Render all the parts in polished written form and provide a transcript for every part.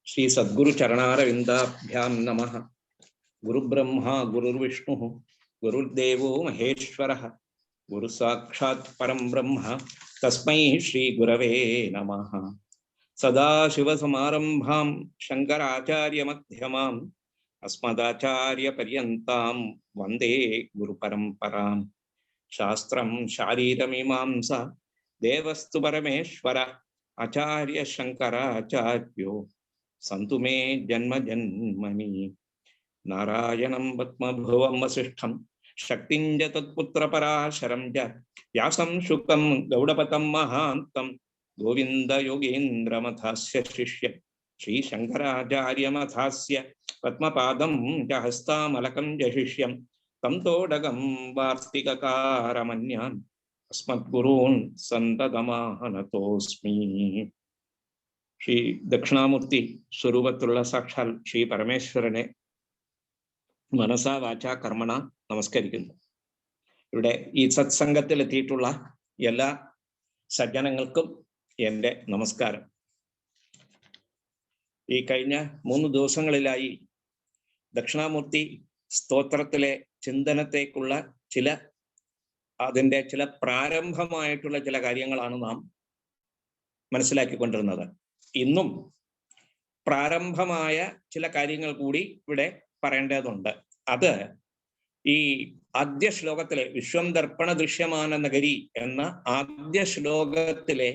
श्री सद्गुरु चरणारविंदाभ्यां नमः। गुरुब्रह्मा गुरुर्विष्णुः गुरुर्देवो महेश्वरः गुरुसाक्षात् परं ब्रह्म तस्मै श्री गुरवे नमः। सदाशिवसमारम्भां शंकराचार्यमध्यमाम् अस्मदाचार्यपर्यन्तां वन्दे गुरुपरम्परां। शास्त्रं शारीरमीमांसा देवस्तु परमेश्वर आचार्य शंकराचार्यो सन्तु मे जन्म जन्मनि। नारायणं पद्मभुवं वसिष्ठं शक्तिं च तत्पुत्रपराशरं च व्यासं शुकं गौडपतं महान्तं गोविन्दयोगीन्द्रमथास्य शिष्य श्रीशङ्कराचार्यमथास्य पद्मपादं च हस्तामलकं च शिष्यं तं तोडगं वार्तिककारमन्यान् अस्मद्गुरून् सन्ततमानतोऽस्मि। ശ്രീ ദക്ഷിണാമൂർത്തി സ്വരൂപത്തിലുള്ള സാക്ഷാൽ ശ്രീ പരമേശ്വരനെ മനസാ വാച കർമ്മണ നമസ്കരിക്കുന്നു. ഇവിടെ ഈ സത്സംഗത്തിൽ എത്തിയിട്ടുള്ള എല്ലാ സജ്ജനങ്ങൾക്കും എൻ്റെ നമസ്കാരം. ഈ കഴിഞ്ഞ 3 ദിവസങ്ങളിലായി ദക്ഷിണാമൂർത്തി സ്തോത്രത്തിലെ ചിന്തനത്തേക്കുള്ള അതിൻ്റെ ചില പ്രാരംഭമായിട്ടുള്ള ചില കാര്യങ്ങളാണ് നാം മനസ്സിലാക്കിക്കൊണ്ടിരുന്നത്. ഇന്നും പ്രാരംഭമായ ചില കാര്യങ്ങൾ കൂടി ഇവിടെ പറയേണ്ടതുണ്ട്. അത് ഈ ആദ്യ ശ്ലോകത്തിലെ വിശ്വം ദർപ്പണ ദൃശ്യമാന നഗരി എന്ന ആദ്യ ശ്ലോകത്തിലെ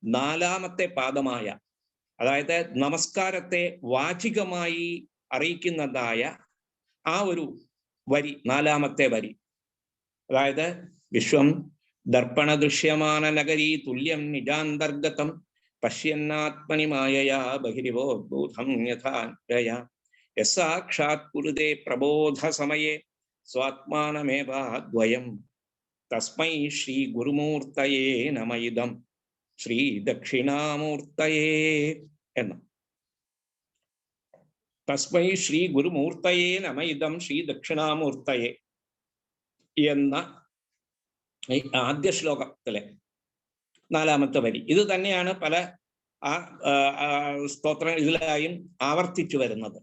4ാമത്തെ പാദമായ, അതായത് നമസ്കാരത്തെ വാചികമായി അറിയിക്കുന്നതായ ആ ഒരു വരി, 4ാമത്തെ വരി, അതായത് വിശ്വം ദർപ്പണ ദൃശ്യമാന നഗരി തുല്യം നിജാന്തർഗതം പശ്യന്നാത്മനി മായയാ ബഹിരിവോദ്ഭൂതം യഥാ യസാക്ഷാത് കുരുതേ പ്രബോധ സമയേ സ്വാത്മാനമേവാദ്വയം തസ്മൈ ശ്രീ ഗുരുമൂർത്തയേ നമയിദം ശ്രീ ദക്ഷിണാമൂർത്തയേ എന്ന തസ്മൈ ശ്രീ ഗുരുമൂർത്തയേ നമയിദം ശ്രീ ദക്ഷിണാമൂർത്തയേ എന്ന ആദ്യ ശ്ലോകത്തിലെ 4ാമത്തെ വരി. ഇത് തന്നെയാണ് പല സ്തോത്ര ഇതിലായും ആവർത്തിച്ചു വരുന്നത്.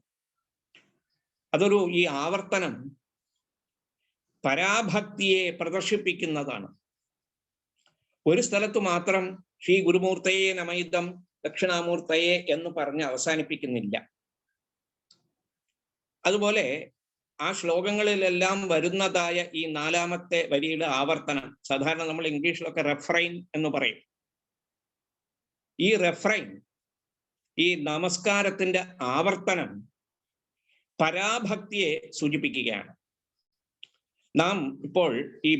ഈ ആവർത്തനം പരാഭക്തിയെ പ്രദർശിപ്പിക്കുന്നതാണ്. ഒരു സ്ഥലത്ത് മാത്രം ശ്രീ ഗുരുമൂർത്തയെ നമയിദം ദക്ഷിണാമൂർത്തയെ എന്ന് പറഞ്ഞ് അവസാനിപ്പിക്കുന്നില്ല. അതുപോലെ ആ ശ്ലോകങ്ങളിലെല്ലാം വരുന്നതായ ഈ 4ാമത്തെ വരിയുടെ ആവർത്തനം, സാധാരണ നമ്മൾ ഇംഗ്ലീഷിലൊക്കെ റെഫ്രൈൻ എന്ന് പറയും. ഈ റെഫ്രൈൻ, ഈ നമസ്കാരത്തിന്റെ ആവർത്തനം പരാഭക്തിയെ സൂചിപ്പിക്കുകയാണ്. നാം ഇപ്പോൾ ഈ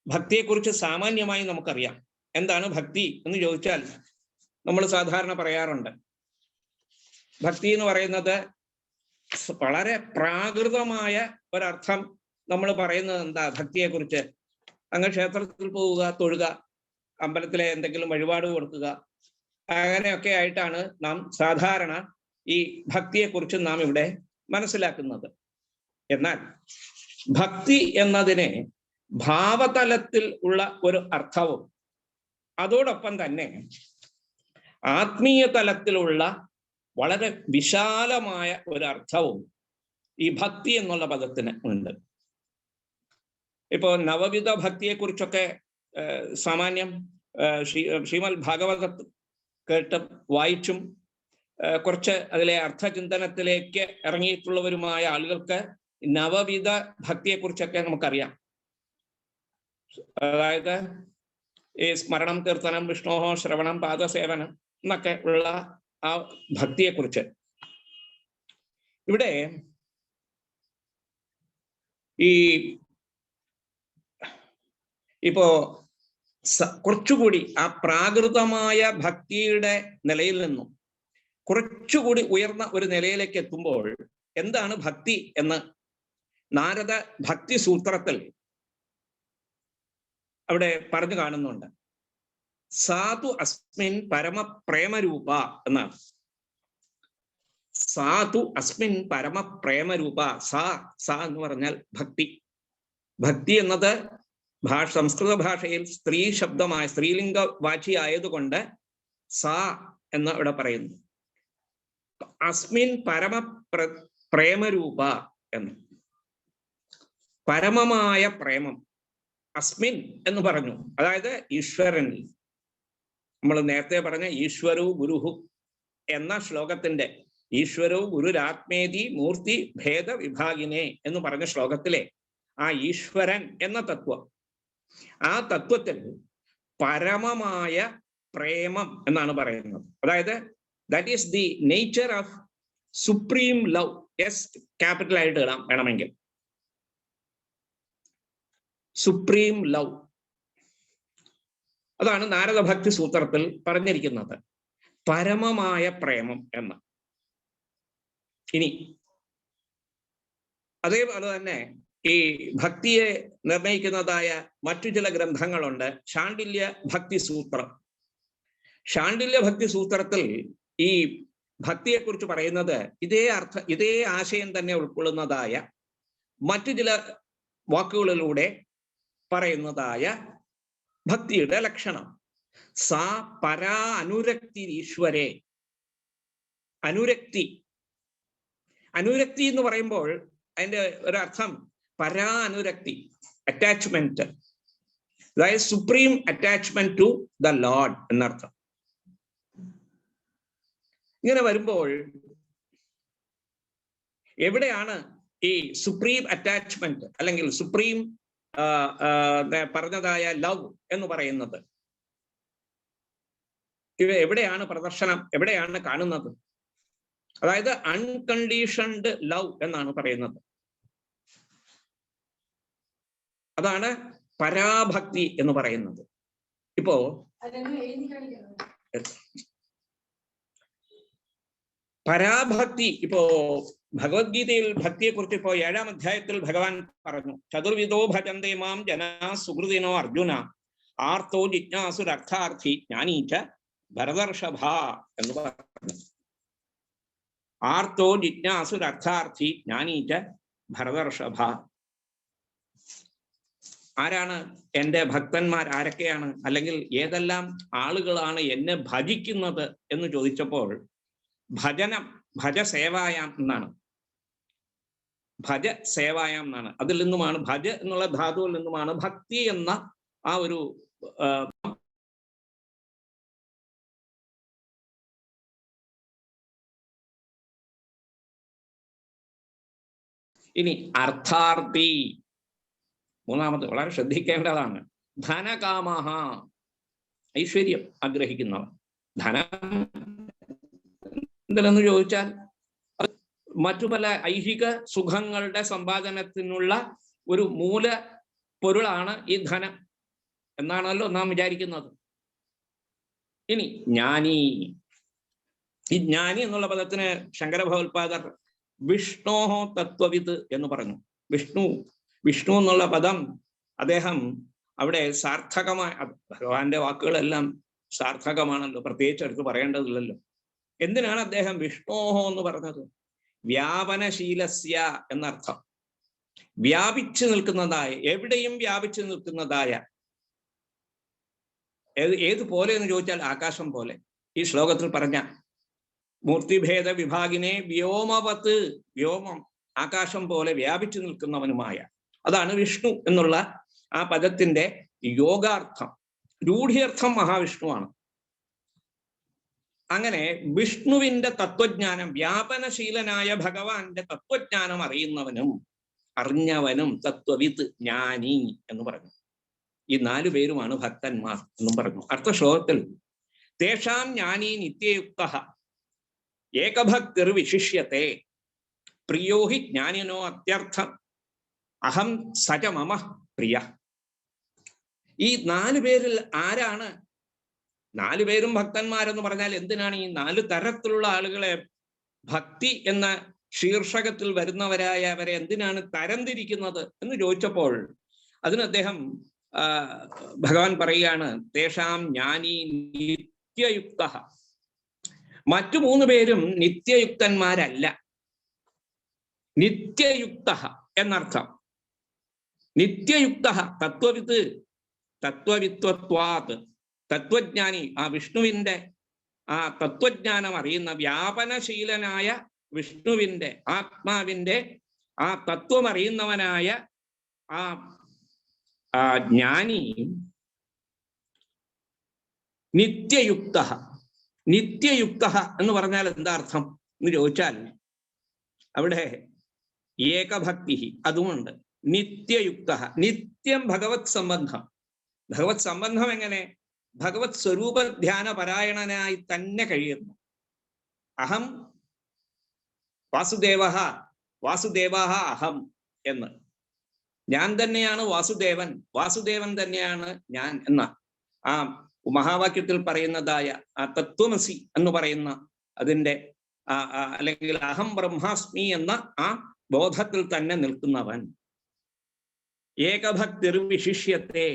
ഭക്തിയെക്കുറിച്ച് സാമാന്യമായി നമുക്കറിയാം. എന്താണ് ഭക്തി എന്ന് ചോദിച്ചാൽ നമ്മൾ സാധാരണ പറയാറുണ്ട്, ഭക്തി എന്ന് പറയുന്നത് വളരെ പ്രാകൃതമായ ഒരർത്ഥം നമ്മൾ പറയുന്നത് എന്താ ഭക്തിയെക്കുറിച്ച്? അങ്ങ് ക്ഷേത്രത്തിൽ പോവുക, തൊഴുക, അമ്പലത്തിലെ എന്തെങ്കിലും വഴിപാട് കൊടുക്കുക, അങ്ങനെയൊക്കെ ആയിട്ടാണ് നാം സാധാരണ ഈ ഭക്തിയെക്കുറിച്ച് നാം ഇവിടെ മനസ്സിലാക്കുന്നത്. എന്നാൽ ഭക്തി എന്നതിനെ ഭാവതലത്തിൽ ഉള്ള ഒരു അർത്ഥവും അതോടൊപ്പം തന്നെ ആത്മീയ തലത്തിലുള്ള വളരെ വിശാലമായ ഒരർത്ഥവും ഈ ഭക്തി എന്നുള്ള പദത്തിന് ഉണ്ട്. ഇപ്പോ നവവിധ ഭക്തിയെക്കുറിച്ചൊക്കെ സാമാന്യം ശ്രീമദ് ഭാഗവത കേട്ടും വായിച്ചും കുറച്ച് അതിലെ അർത്ഥചിന്തനത്തിലേക്ക് ഇറങ്ങിയിട്ടുള്ളവരുമായ ആളുകൾക്ക് നവവിധ ഭക്തിയെക്കുറിച്ചൊക്കെ നമുക്കറിയാം. അതായത് ഈ സ്മരണം, കീർത്തനം, വിഷ്ണോഹോ ശ്രവണം, പാദസേവനം എന്നൊക്കെ ഉള്ള ആ ഭക്തിയെക്കുറിച്ച് ഇവിടെ ഇപ്പോ കുറച്ചുകൂടി ആ പ്രാകൃതമായ ഭക്തിയുടെ നിലയിൽ നിന്നും കുറച്ചുകൂടി ഉയർന്ന ഒരു നിലയിലേക്ക് എത്തുമ്പോൾ എന്താണ് ഭക്തി എന്ന് നാരദ ഭക്തി സൂത്രത്തിൽ അവിടെ പറഞ്ഞു കാണുന്നുണ്ട്. സാധു അസ്മിൻ പരമ പ്രേമരൂപ എന്നാണ്. സാധു അസ്മിൻ പരമ പ്രേമരൂപ. സ എന്ന് പറഞ്ഞാൽ ഭക്തി. ഭക്തി എന്നത് സംസ്കൃത ഭാഷയിൽ സ്ത്രീ ശബ്ദമായ സ്ത്രീലിംഗ വാചി ആയതുകൊണ്ട് സ എന്ന് ഇവിടെ പറയുന്നു. അസ്മിൻ പരമ പ്രേമരൂപ എന്ന്. പരമമായ പ്രേമം അസ്മിൻ എന്ന് പറഞ്ഞു, അതായത് ഈശ്വരനിൽ. നമ്മൾ നേരത്തെ പറഞ്ഞ ഈശ്വരോ ഗുരുഹു എന്ന ശ്ലോകത്തിന്റെ ഈശ്വരോ ഗുരുരാത്മേതി മൂർത്തി ഭേദ വിഭാഗിനെ എന്ന് പറഞ്ഞ ശ്ലോകത്തിലെ ആ ഈശ്വരൻ എന്ന തത്വം, ആ തത്വത്തിൽ പരമമായ പ്രേമം എന്നാണ് പറയുന്നത്. അതായത് that is the nature of supreme love. Yes, capital ആയിട്ട് ഇടാം വേണമെങ്കിൽ. സുപ്രീം ലവ്, അതാണ് നാരദ ഭക്തി സൂത്രത്തിൽ പറഞ്ഞിരിക്കുന്നത്, പരമമായ പ്രേമം എന്ന്. ഇനി അതേപോലെ തന്നെ ഈ ഭക്തിയെ നിർണയിക്കുന്നതായ മറ്റു ചില ഗ്രന്ഥങ്ങളുണ്ട്. ശാണ്ഡില്യ ഭക്തി സൂത്രം. ശാണ്ഡില്യ ഭക്തി സൂത്രത്തിൽ ഈ ഭക്തിയെക്കുറിച്ച് പറയുന്നത് ഇതേ ആശയം തന്നെ ഉൾക്കൊള്ളുന്നതായ മറ്റു ചില വാക്കുകളിലൂടെ പറയുന്നതായ ഭക്തിയുടെ ലക്ഷണം. സാ പരാ അനുരക്തി ഈശ്വരേ. അനുരക്തി എന്ന് പറയുമ്പോൾ അതിന്റെ ഒരർത്ഥം പരാ അനുരക്തി, അറ്റാച്ച്മെന്റ്, അതായത് supreme attachment to the Lord എന്നർത്ഥം. ഇങ്ങനെ വരുമ്പോൾ എവിടെയാണ് ഈ സുപ്രീം അറ്റാച്ച്മെന്റ് അല്ലെങ്കിൽ സുപ്രീം പറഞ്ഞതായ ലവ് എന്ന് പറയുന്നത്? ഇവ എവിടെയാണ് പ്രദർശനം, എവിടെയാണ് കാണുന്നത്? അതായത് അൺകണ്ടീഷൻഡ് ലവ് എന്നാണ് പറയുന്നത്. അതാണ് പരാഭക്തി എന്ന് പറയുന്നത്. ഇപ്പോ പരാഭക്തി, ഇപ്പോ ഭഗവത്ഗീതയിൽ ഭക്തിയെ കുറിച്ച് ഇപ്പോ 7-ാം അധ്യായത്തിൽ ഭഗവാൻ പറഞ്ഞു, ചതുർവിധോ ഭജന്തേ മാം ജനാ സുഹൃതിനോ അർജുന ആർത്തോ ജിജ്ഞാസുരർത്ഥാർത്ഥി ജ്ഞാനീച്ച ഭരതർഷഭ എന്ന് പറഞ്ഞു. ആർത്തോ ജിജ്ഞാസുരർത്ഥാർത്ഥി ജ്ഞാനീച്ച ഭരതർഷഭ. ആരാണ് എൻ്റെ ഭക്തന്മാർ? ആരൊക്കെയാണ്, അല്ലെങ്കിൽ ഏതെല്ലാം ആളുകളാണ് എന്നെ ഭജിക്കുന്നത് എന്ന് ചോദിച്ചപ്പോൾ ഭജനം, ഭജസേവായാം എന്നാണ്. ഭജ സേവായാം എന്നാണ്. അതിൽ നിന്നുമാണ്, ഭജ എന്നുള്ള ധാതുവിൽ നിന്നുമാണ് ഭക്തി എന്ന ആ ഒരു ഇനി അർത്ഥാർത്ഥി, മൂന്നാമത് വളരെ ശ്രദ്ധിക്കേണ്ടതാണ്. ധനകാമഹ, ഐശ്വര്യം ആഗ്രഹിക്കുന്നവർ. ധനം എന്തിനെന്ന് ചോദിച്ചാൽ മറ്റു പല ഐഹിക സുഖങ്ങളുടെ സമ്പാദനത്തിനുള്ള ഒരു മൂല പൊരുളാണ് ഈ ധനം എന്നാണല്ലോ നാം വിചാരിക്കുന്നത്. ഇനി ജ്ഞാനി, ഈ ജ്ഞാനി എന്നുള്ള പദത്തിന് ശങ്കര ഭഗവത്പാദർ വിഷ്ണോഹോ തത്വവിത് എന്ന് പറഞ്ഞു. വിഷ്ണു എന്നുള്ള പദം അദ്ദേഹം അവിടെ സാർത്ഥകമായ, ഭഗവാന്റെ വാക്കുകളെല്ലാം സാർത്ഥകമാണല്ലോ, പ്രത്യേകിച്ച് എടുത്ത് പറയേണ്ടതില്ലല്ലോ. എന്തിനാണ് അദ്ദേഹം വിഷ്ണോഹോ എന്ന് പറഞ്ഞത്? വ്യാപനശീലസ്യ എന്നർത്ഥം. വ്യാപിച്ചു നിൽക്കുന്നതായ, എവിടെയും വ്യാപിച്ചു നിൽക്കുന്നതായ. ഏതുപോലെ എന്ന് ചോദിച്ചാൽ ആകാശം പോലെ. ഈ ശ്ലോകത്തിൽ പറഞ്ഞ മൂർത്തിഭേദ വിഭാഗിനെ വ്യോമവത്ത്, വ്യോമം ആകാശം പോലെ വ്യാപിച്ചു നിൽക്കുന്നവനുമായ, അതാണ് വിഷ്ണു എന്നുള്ള ആ പദത്തിന്റെ യോഗാർത്ഥം. രൂഢിയർത്ഥം മഹാവിഷ്ണുവാണ്. അങ്ങനെ വിഷ്ണുവിന്റെ തത്വജ്ഞാനം, വ്യാപനശീലനായ ഭഗവാന്റെ തത്വജ്ഞാനം അറിഞ്ഞവനും തത്വവിത്ത്, ജ്ഞാനി എന്ന് പറഞ്ഞു. ഈ 4 പേരുമാണ് ഭക്തന്മാർ എന്നും പറഞ്ഞു. അടുത്ത ശ്ലോകത്തിൽ തേഷാം ജ്ഞാനി നിത്യയുക്തഃ ഏകഭക്തിർ വിശിഷ്യത്തെ പ്രിയോ ഹി ജ്ഞാനിനോ അത്യർത്ഥം അഹം സച മമ പ്രിയ. ഈ 4 പേരിൽ ആരാണ്? 4 പേരും ഭക്തന്മാരെന്ന് പറഞ്ഞാൽ എന്തിനാണ് ഈ 4 തരത്തിലുള്ള ആളുകളെ, ഭക്തി എന്ന ശീർഷകത്തിൽ വരുന്നവരായ അവരെ എന്തിനാണ് തരംതിരിക്കുന്നത് എന്ന് ചോദിച്ചപ്പോൾ അതിന് അദ്ദേഹം ഭഗവാൻ പറയുകയാണ്, തേഷാം ജ്ഞാനി നിത്യയുക്ത. മറ്റു 3 പേരും നിത്യയുക്തന്മാരല്ല. നിത്യയുക്ത എന്നർത്ഥം. നിത്യയുക്ത തത്വവിത്ത്, തത്വവിത്വത്വാത്, തത്വജ്ഞാനി, ആ വിഷ്ണുവിന്റെ ആ തത്വജ്ഞാനം അറിയുന്ന വ്യാപനശീലനായ വിഷ്ണുവിൻ്റെ ആത്മാവിൻ്റെ ആ തത്വം അറിയുന്നവനായ ആ ജ്ഞാനി നിത്യയുക്ത. നിത്യയുക്ത എന്ന് പറഞ്ഞാൽ എന്താ അർത്ഥം എന്ന് ചോദിച്ചാൽ അവിടെ ഏകഭക്തി അതുമുണ്ട്. നിത്യയുക്ത, നിത്യം ഭഗവത് സംബന്ധം. ഭഗവത് സംബന്ധം എങ്ങനെ? ഭഗവത് സ്വരൂപ ധ്യാന പരായണനായി തന്നെ കഴിയുന്നു. അഹം വാസുദേവ, വാസുദേവ അഹം എന്ന്. ഞാൻ തന്നെയാണ് വാസുദേവൻ, വാസുദേവൻ തന്നെയാണ് ഞാൻ എന്ന ആ മഹാവാക്യത്തിൽ പറയുന്നതായ ആ തത്വമസി എന്ന് പറയുന്ന അതിൻ്റെ അല്ലെങ്കിൽ അഹം ബ്രഹ്മാസ്മി എന്ന ആ ബോധത്തിൽ തന്നെ നിൽക്കുന്നവൻ. ഏകഭക്തിർ വിശിഷ്യത്തെ.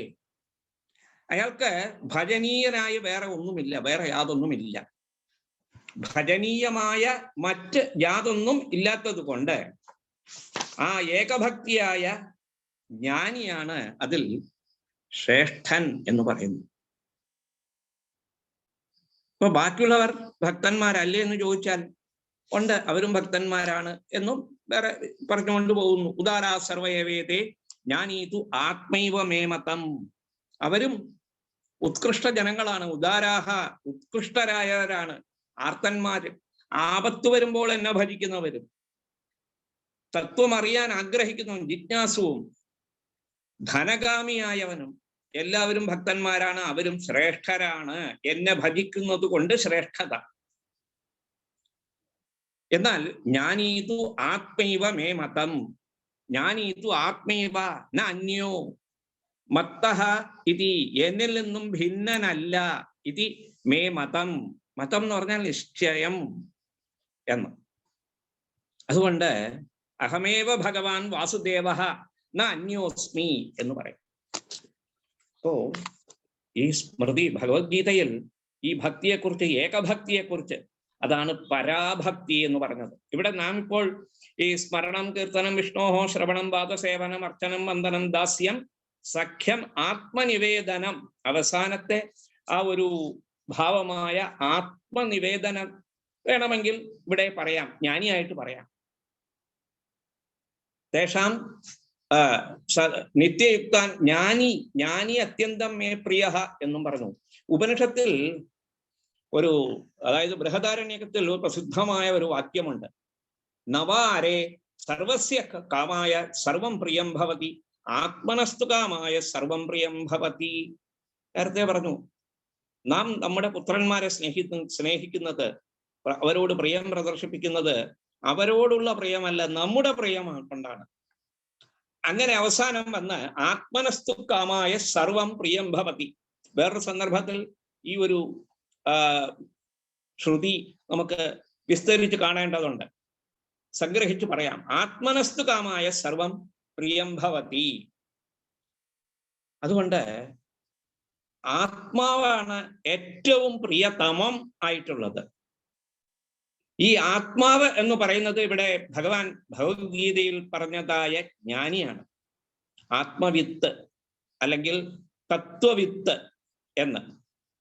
അയാൾക്ക് ഭജനീയനായി വേറെ ഒന്നുമില്ല, വേറെ യാതൊന്നുമില്ല. ഭജനീയമായ മറ്റ് യാതൊന്നും ഇല്ലാത്തത് കൊണ്ട് ആ ഏകഭക്തിയായ ജ്ഞാനിയാണ് അതിൽ ശ്രേഷ്ഠൻ എന്ന് പറയുന്നു. ഇപ്പൊ ബാക്കിയുള്ളവർ ഭക്തന്മാരല്ലേ എന്ന് ചോദിച്ചാൽ ഉണ്ട്, അവരും ഭക്തന്മാരാണ് എന്നും വേറെ പറഞ്ഞുകൊണ്ട് പോകുന്നു. ഉദാരാ സർവയവേദേ ജ്ഞാനീതു ആത്മൈവ മേമതം. അവരും ഉത്കൃഷ്ട ജനങ്ങളാണ്. ഉദാരാഹ, ഉത്കൃഷ്ടരായവരാണ്, ആർത്തന്മാര്. ആപത്ത് വരുമ്പോൾ എന്നെ ഭജിക്കുന്നവരും, തത്വം അറിയാൻ ആഗ്രഹിക്കുന്നവൻ, ജിജ്ഞാസുവും ധനകാമിയായവനും എല്ലാവരും ഭക്തന്മാരാണ്. അവരും ശ്രേഷ്ഠരാണ്, എന്നെ ഭജിക്കുന്നത് കൊണ്ട് ശ്രേഷ്ഠത. എന്നാൽ ജ്ഞാനീതു ആത്മൈവ മേ മതം. ജ്ഞാനീതു ആത്മൈവ ന അന്യോ മത്തഃ ഇതി, എന്നിൽ നിന്നും ഭിന്നനല്ല. ഇതി മേ മതം. മതം എന്ന് പറഞ്ഞാൽ നിശ്ചയം എന്ന്. അതുകൊണ്ട് അഹമേവ ഭഗവാൻ വാസുദേവ ന അന്യോസ്മി എന്ന് പറയും. അപ്പോ ഈ സ്മൃതി ഭഗവത്ഗീതയിൽ ഈ ഭക്തിയെക്കുറിച്ച്, ഏകഭക്തിയെക്കുറിച്ച്, അതാണ് പരാഭക്തി എന്ന് പറഞ്ഞത്. ഇവിടെ നാം ഇപ്പോൾ ഈ സ്മരണം, കീർത്തനം, വിഷ്ണോഹോ ശ്രവണം, പാദസേവനം, അർച്ചനം, വന്ദനം, ദാസ്യം, സഖ്യം, ആത്മനിവേദനം, അവസാനത്തെ ആ ഒരു ഭാവമായ ആത്മനിവേദനം വേണമെങ്കിൽ ഇവിടെ പറയാം, ജ്ഞാനിയായിട്ട് പറയാം. തേഷാം നിത്യയുക്താൻ ജ്ഞാനി, ജ്ഞാനി അത്യന്തം മേ പ്രിയ എന്നും പറഞ്ഞു. ഉപനിഷത്തിൽ ഒരു, അതായത് ബൃഹദാരണ്യകത്തിൽ പ്രസിദ്ധമായ ഒരു വാക്യമുണ്ട്. നവാരേ സർവസ്യ കാമായ സർവം പ്രിയം ഭവതി, ആത്മനസ്തു കാമായ സർവം പ്രിയം ഭവതി. നേരത്തെ പറഞ്ഞു, നാം നമ്മുടെ പുത്രന്മാരെ സ്നേഹിക്കുന്നത്, അവരോട് പ്രിയം പ്രദർശിപ്പിക്കുന്നത് അവരോടുള്ള പ്രിയമല്ല, നമ്മുടെ പ്രിയം കൊണ്ടാണ്. അങ്ങനെ അവസാനം വന്ന് ആത്മനസ്തു കാമായ സർവം പ്രിയം ഭവതി. വേറൊരു സന്ദർഭത്തിൽ ഈ ഒരു ശ്രുതി നമുക്ക് വിസ്തരിച്ച് കാണേണ്ടതുണ്ട്. സംഗ്രഹിച്ച് പറയാം. ആത്മനസ്തു കാമായ സർവം പ്രിയം ഭവതി. അതുകൊണ്ട് ആത്മാവാണ് ഏറ്റവും പ്രിയതമം ആയിട്ടുള്ളത്. ഈ ആത്മാവ് എന്ന് പറയുന്നത് ഇവിടെ ഭഗവാൻ ഭഗവത്ഗീതയിൽ പറഞ്ഞതായ ജ്ഞാനിയാണ്. ആത്മവിത്ത് അല്ലെങ്കിൽ തത്വവിത്ത് എന്ന്.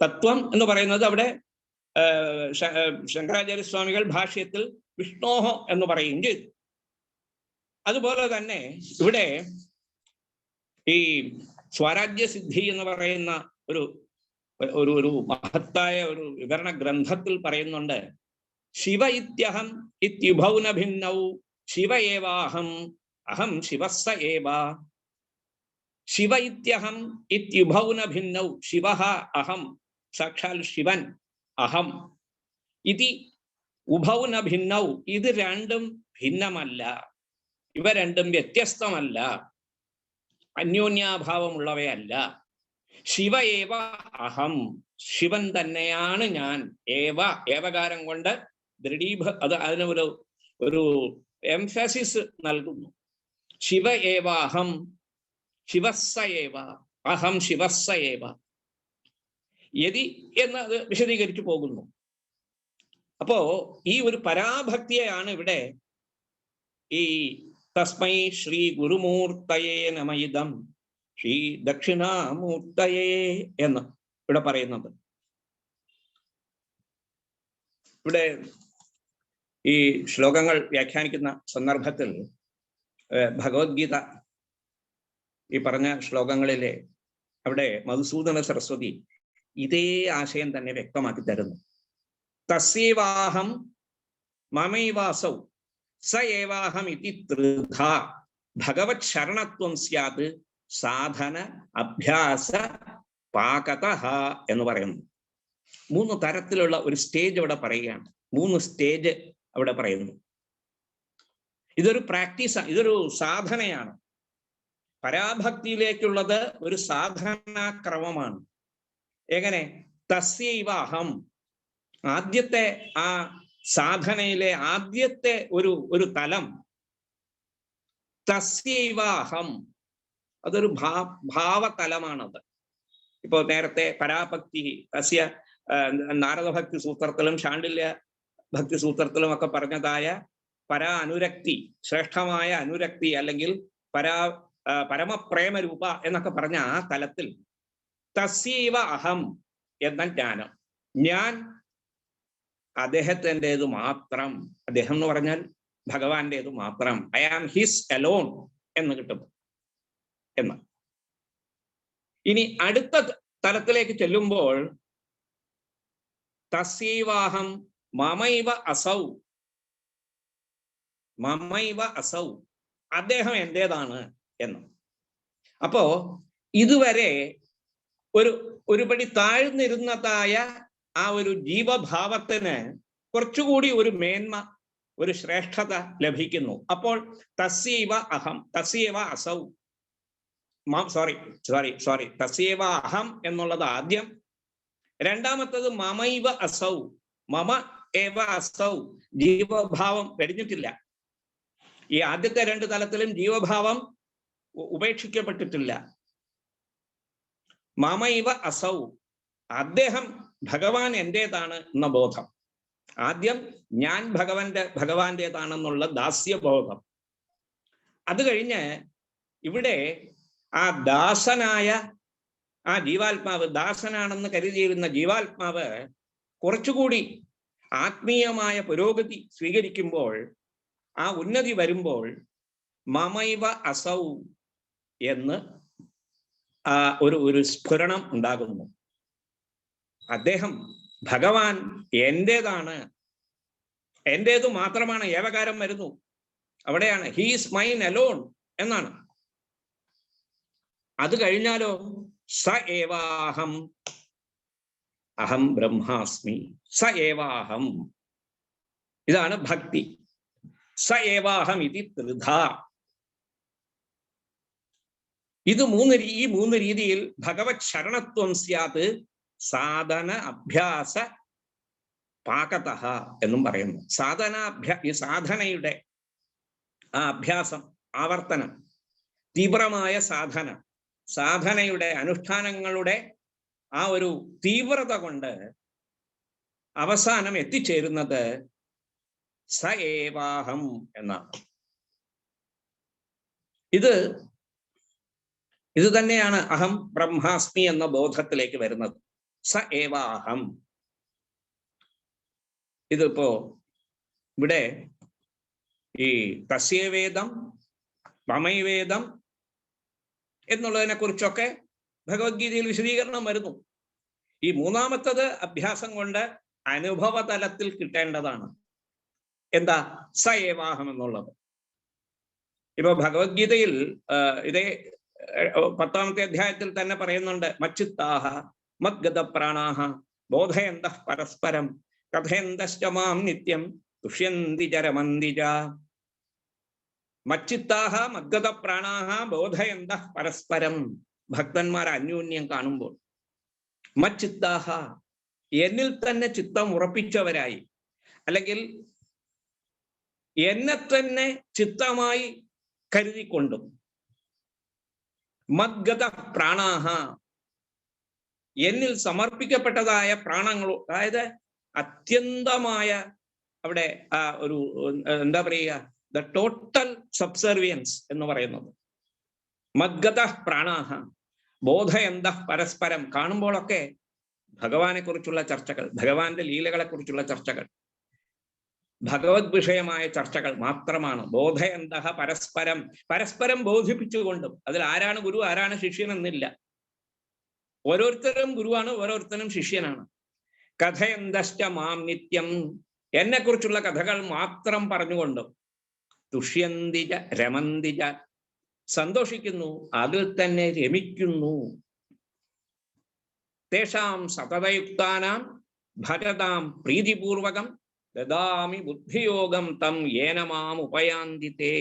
തത്വം എന്ന് പറയുന്നത് അവിടെ ശങ്കരാചാര്യസ്വാമികൾ ഭാഷ്യത്തിൽ വിഷ്ണോഹോ എന്ന് പറയുകയും ചെയ്തു. അതുപോലെ തന്നെ ഇവിടെ ഈ സ്വരാജ്യസിദ്ധി എന്ന് പറയുന്ന ഒരു ഒരു ഒരു മഹത്തായ ഒരു വിവരണ ഗ്രന്ഥത്തിൽ പറയുന്നുണ്ട്, ശിവ ഇത്യഹം ഇത്യുഭൗന ഭിന്നൗ ശിവ ഏവാഹം അഹം ശിവസ്സ ഏവ. ശിവ ഇത്യഹം ഇത്യുഭൗന ഭിന്നൗ, ശിവ അഹം, സാക്ഷാൽ ശിവൻ, അഹം ഇതി ഉഭൗന ഭിന്നൗ, ഇത് രണ്ടും ഭിന്നമല്ല, ഇവ രണ്ടും വ്യത്യസ്തമല്ല, അന്യോന്യാഭാവമുള്ളവയല്ല. ശിവ ഏവ അഹം, ശിവൻ തന്നെയാണ് ഞാൻ. ഏവ, ഏവകാരം കൊണ്ട് അത് അതിന് ഒരു എംഫസിസ് നൽകുന്നു. ശിവ ഏവ അഹം ശിവസ്സ ഏവ, അഹം ശിവസ്സ ഏവ യതി എന്നത് വിശദീകരിച്ചു പോകുന്നു. അപ്പോ ഈ ഒരു പരാഭക്തിയെയാണ് ഇവിടെ ഈ തസ്മൈ ശ്രീ ഗുരുമൂർത്തയേ നമയിദം ശ്രീ ദക്ഷിണാമൂർത്തയേ എന്ന് ഇവിടെ പറയുന്നത്. ഇവിടെ ഈ ശ്ലോകങ്ങൾ വ്യാഖ്യാനിക്കുന്ന സന്ദർഭത്തിൽ ഭഗവത്ഗീത ഈ പറഞ്ഞ ശ്ലോകങ്ങളിലെ അവിടെ മധുസൂദന സരസ്വതി ഇതേ ആശയം തന്നെ വ്യക്തമാക്കി തരുന്നു. തസ്യേവാഹം മമൈവാസൗ സ ഏവാഹം ഇതി ത്രിധ ഭഗവത് ശരണത്വം സ്യാത് സാധന അഭ്യാസ പാകതഃ എന്ന് പറയുന്നു. 3 തരത്തിലുള്ള ഒരു സ്റ്റേജ് അവിടെ പറയുകയാണ്. 3 സ്റ്റേജ് അവിടെ പറയുന്നു. ഇതൊരു പ്രാക്ടീസാണ്, ഇതൊരു സാധനയാണ്. പരാഭക്തിയിലേക്കുള്ളത് ഒരു സാധനാക്രമമാണ്. എങ്ങനെ? തസ്യൈവാഹം, ആദ്യത്തെ ആ സാധനയിലെ ആദ്യത്തെ ഒരു തലം തസ്യൈവാഹം, അതൊരു ഭാവതലമാണത്. ഇപ്പോ നേരത്തെ പരാഭക്തി തസ്യ നാരദഭക്തി സൂത്രത്തിലും ശാണ്ഡില്യ ഭക്തി സൂത്രത്തിലും ഒക്കെ പറഞ്ഞതായ അനുരക്തി, ശ്രേഷ്ഠമായ അനുരക്തി അല്ലെങ്കിൽ പരമപ്രേമരൂപ എന്നൊക്കെ പറഞ്ഞ ആ തലത്തിൽ തസ്യൈവ അഹം എന്ന ജ്ഞാനം, ഞാൻ അദ്ദേഹത്തിൻ്റെത് മാത്രം, അദ്ദേഹം എന്ന് പറഞ്ഞാൽ ഭഗവാന്റേത് മാത്രം, ഐ ആം ഹിസ് അലോൺ എന്ന് കിട്ടും എന്ന്. ഇനി അടുത്ത തലത്തിലേക്ക് ചെല്ലുമ്പോൾ തസ്യൈവാഹം മമൈവ അസൗ, മമൈവ അസൗ, അദ്ദേഹം എന്റേതാണ് എന്ന്. അപ്പോ ഇതുവരെ ഒരു പടി താഴ്ന്നിരുന്നതായ ആ ഒരു ജീവഭാവത്തിന് കുറച്ചുകൂടി ഒരു മേന്മ, ഒരു ശ്രേഷ്ഠത ലഭിക്കുന്നു. അപ്പോൾ തസ്യൈവ അഹം, തസ്യൈവ അസൗ, സോറി തസ്യൈവ അഹം എന്നുള്ളത് ആദ്യം. രണ്ടാമത്തത് മമൈവ അസൗ, മമ ഏവ അസൗ, ജീവഭാവം കഴിഞ്ഞിട്ടില്ല. ഈ ആദ്യത്തെ 2 തലത്തിലും ജീവഭാവം ഉപേക്ഷിക്കപ്പെട്ടിട്ടില്ല. മമൈവ അസൗ, അദ്ദേഹം ഭഗവാൻ എന്റേതാണ് എന്ന ബോധം. ആദ്യം ഞാൻ ഭഗവാന്റേതാണെന്നുള്ള ദാസ്യബോധം. അത് കഴിഞ്ഞ് ഇവിടെ ആ ദാസനായ ആ ജീവാത്മാവ്, ദാസനാണെന്ന് കരുതിയിരുന്ന ജീവാത്മാവ് കുറച്ചുകൂടി ആത്മീയമായ പുരോഗതി സ്വീകരിക്കുമ്പോൾ, ആ ഉന്നതി വരുമ്പോൾ മമൈവ അസൗ എന്ന് ഒരു സ്ഫുരണം ഉണ്ടാകുന്നു. അദ്ദേഹം ഭഗവാൻ എന്റേതാണ്, എന്റേതു മാത്രമാണ്. ഏവകാരം വരുന്നു അവിടെയാണ്, ഹീസ് മൈൻ അലോൺ എന്നാണ്. അത് കഴിഞ്ഞാലോ സ ഏവാഹം, അഹം ബ്രഹ്മാസ്മി, സ ഏവാഹം, ഇതാണ് ഭക്തി. സ ഏവാഹം ഇതി ത്രിധ. ഇത് ഈ 3 രീതിയിൽ ഭഗവത് ശരണത്വം സ്യാത് സാധന അഭ്യാസ പാകതഃ എന്നും പറയുന്നു. ഈ സാധനയുടെ ആ അഭ്യാസം, ആവർത്തനം, തീവ്രമായ സാധനയുടെ അനുഷ്ഠാനങ്ങളുടെ ആ ഒരു തീവ്രത കൊണ്ട് അവസാനം എത്തിച്ചേരുന്നത് സ ഏവാഹം എന്നാണ്. ഇത് തന്നെയാണ് അഹം ബ്രഹ്മാസ്മി എന്ന ബോധത്തിലേക്ക് വരുന്നത്. സ ഏവാഹം. ഇതിപ്പോ ഇവിടെ ഈ തസ്യവേദം മമൈവേദം എന്നുള്ളതിനെ കുറിച്ചൊക്കെ ഭഗവത്ഗീതയിൽ വിശദീകരണം വരുന്നു. ഈ 3ാമത്തത് അഭ്യാസം കൊണ്ട് അനുഭവതലത്തിൽ കിട്ടേണ്ടതാണ്. എന്താ സ ഏവാഹം എന്നുള്ളത്? ഇപ്പൊ ഭഗവത്ഗീതയിൽ ഇതേ 10ാമത്തെ അധ്യായത്തിൽ തന്നെ പറയുന്നുണ്ട്, മച്ചിത്താഹ മദ്ഗത പ്രാണാഹ ബോധയന്തഃ പരസ്പരം കഥയന്തശ്ച മാം നിത്യം തുഷ്യന്തി ചരമന്തിജ. മച്ചിത്താഹ മദ്ഗത പ്രാണാഹ ബോധയന്തഃ പരസ്പരം. ഭക്തന്മാർ അന്യോന്യം കാണുമ്പോൾ മച്ചിത്താഹ, എന്നിൽ തന്നെ ചിത്തം ഉറപ്പിച്ചവരായി, അല്ലെങ്കിൽ എന്നെ തന്നെ ചിത്തമായി കരുതിക്കൊണ്ടും, മദ്ഗത പ്രാണാഹ, എന്നിൽ സമർപ്പിക്കപ്പെട്ടതായ പ്രാണങ്ങൾ, അതായത് അത്യന്തമായ അവിടെ ഒരു എന്താ പറയുക, ദ ടോട്ടൽ സബ്സർവിയൻസ് എന്ന് പറയുന്നത്. മദ്ഗത പ്രാണാഹ ബോധയന്ത പരസ്പരം. കാണുമ്പോഴൊക്കെ ഭഗവാനെ കുറിച്ചുള്ള ചർച്ചകൾ, ഭഗവാന്റെ ലീലകളെ കുറിച്ചുള്ള ചർച്ചകൾ, ഭഗവത് വിഷയമായ ചർച്ചകൾ മാത്രമാണ്. ബോധയന്ത പരസ്പരം, പരസ്പരം ബോധിപ്പിച്ചുകൊണ്ടും. അതിൽ ആരാണ് ഗുരു ആരാണ് ശിഷ്യൻ എന്നില്ല. ഓരോരുത്തരും ഗുരുവാണ്, ഓരോരുത്തരും ശിഷ്യനാണ്. കഥയന്തശ്ച മാം നിത്യം, എന്നെക്കുറിച്ചുള്ള കഥകൾ മാത്രം പറഞ്ഞുകൊണ്ടും. തുഷ്യന്തിജ രമന്തിജ, സന്തോഷിക്കുന്നു, അതിൽ തന്നെ രമിക്കുന്നു. തേഷാം സതതയുക്താനാം ഭജതാം പ്രീതിപൂർവകം ദദാമി ബുദ്ധിയോഗം തം യേന മാം ഉപയാന്തിതേ.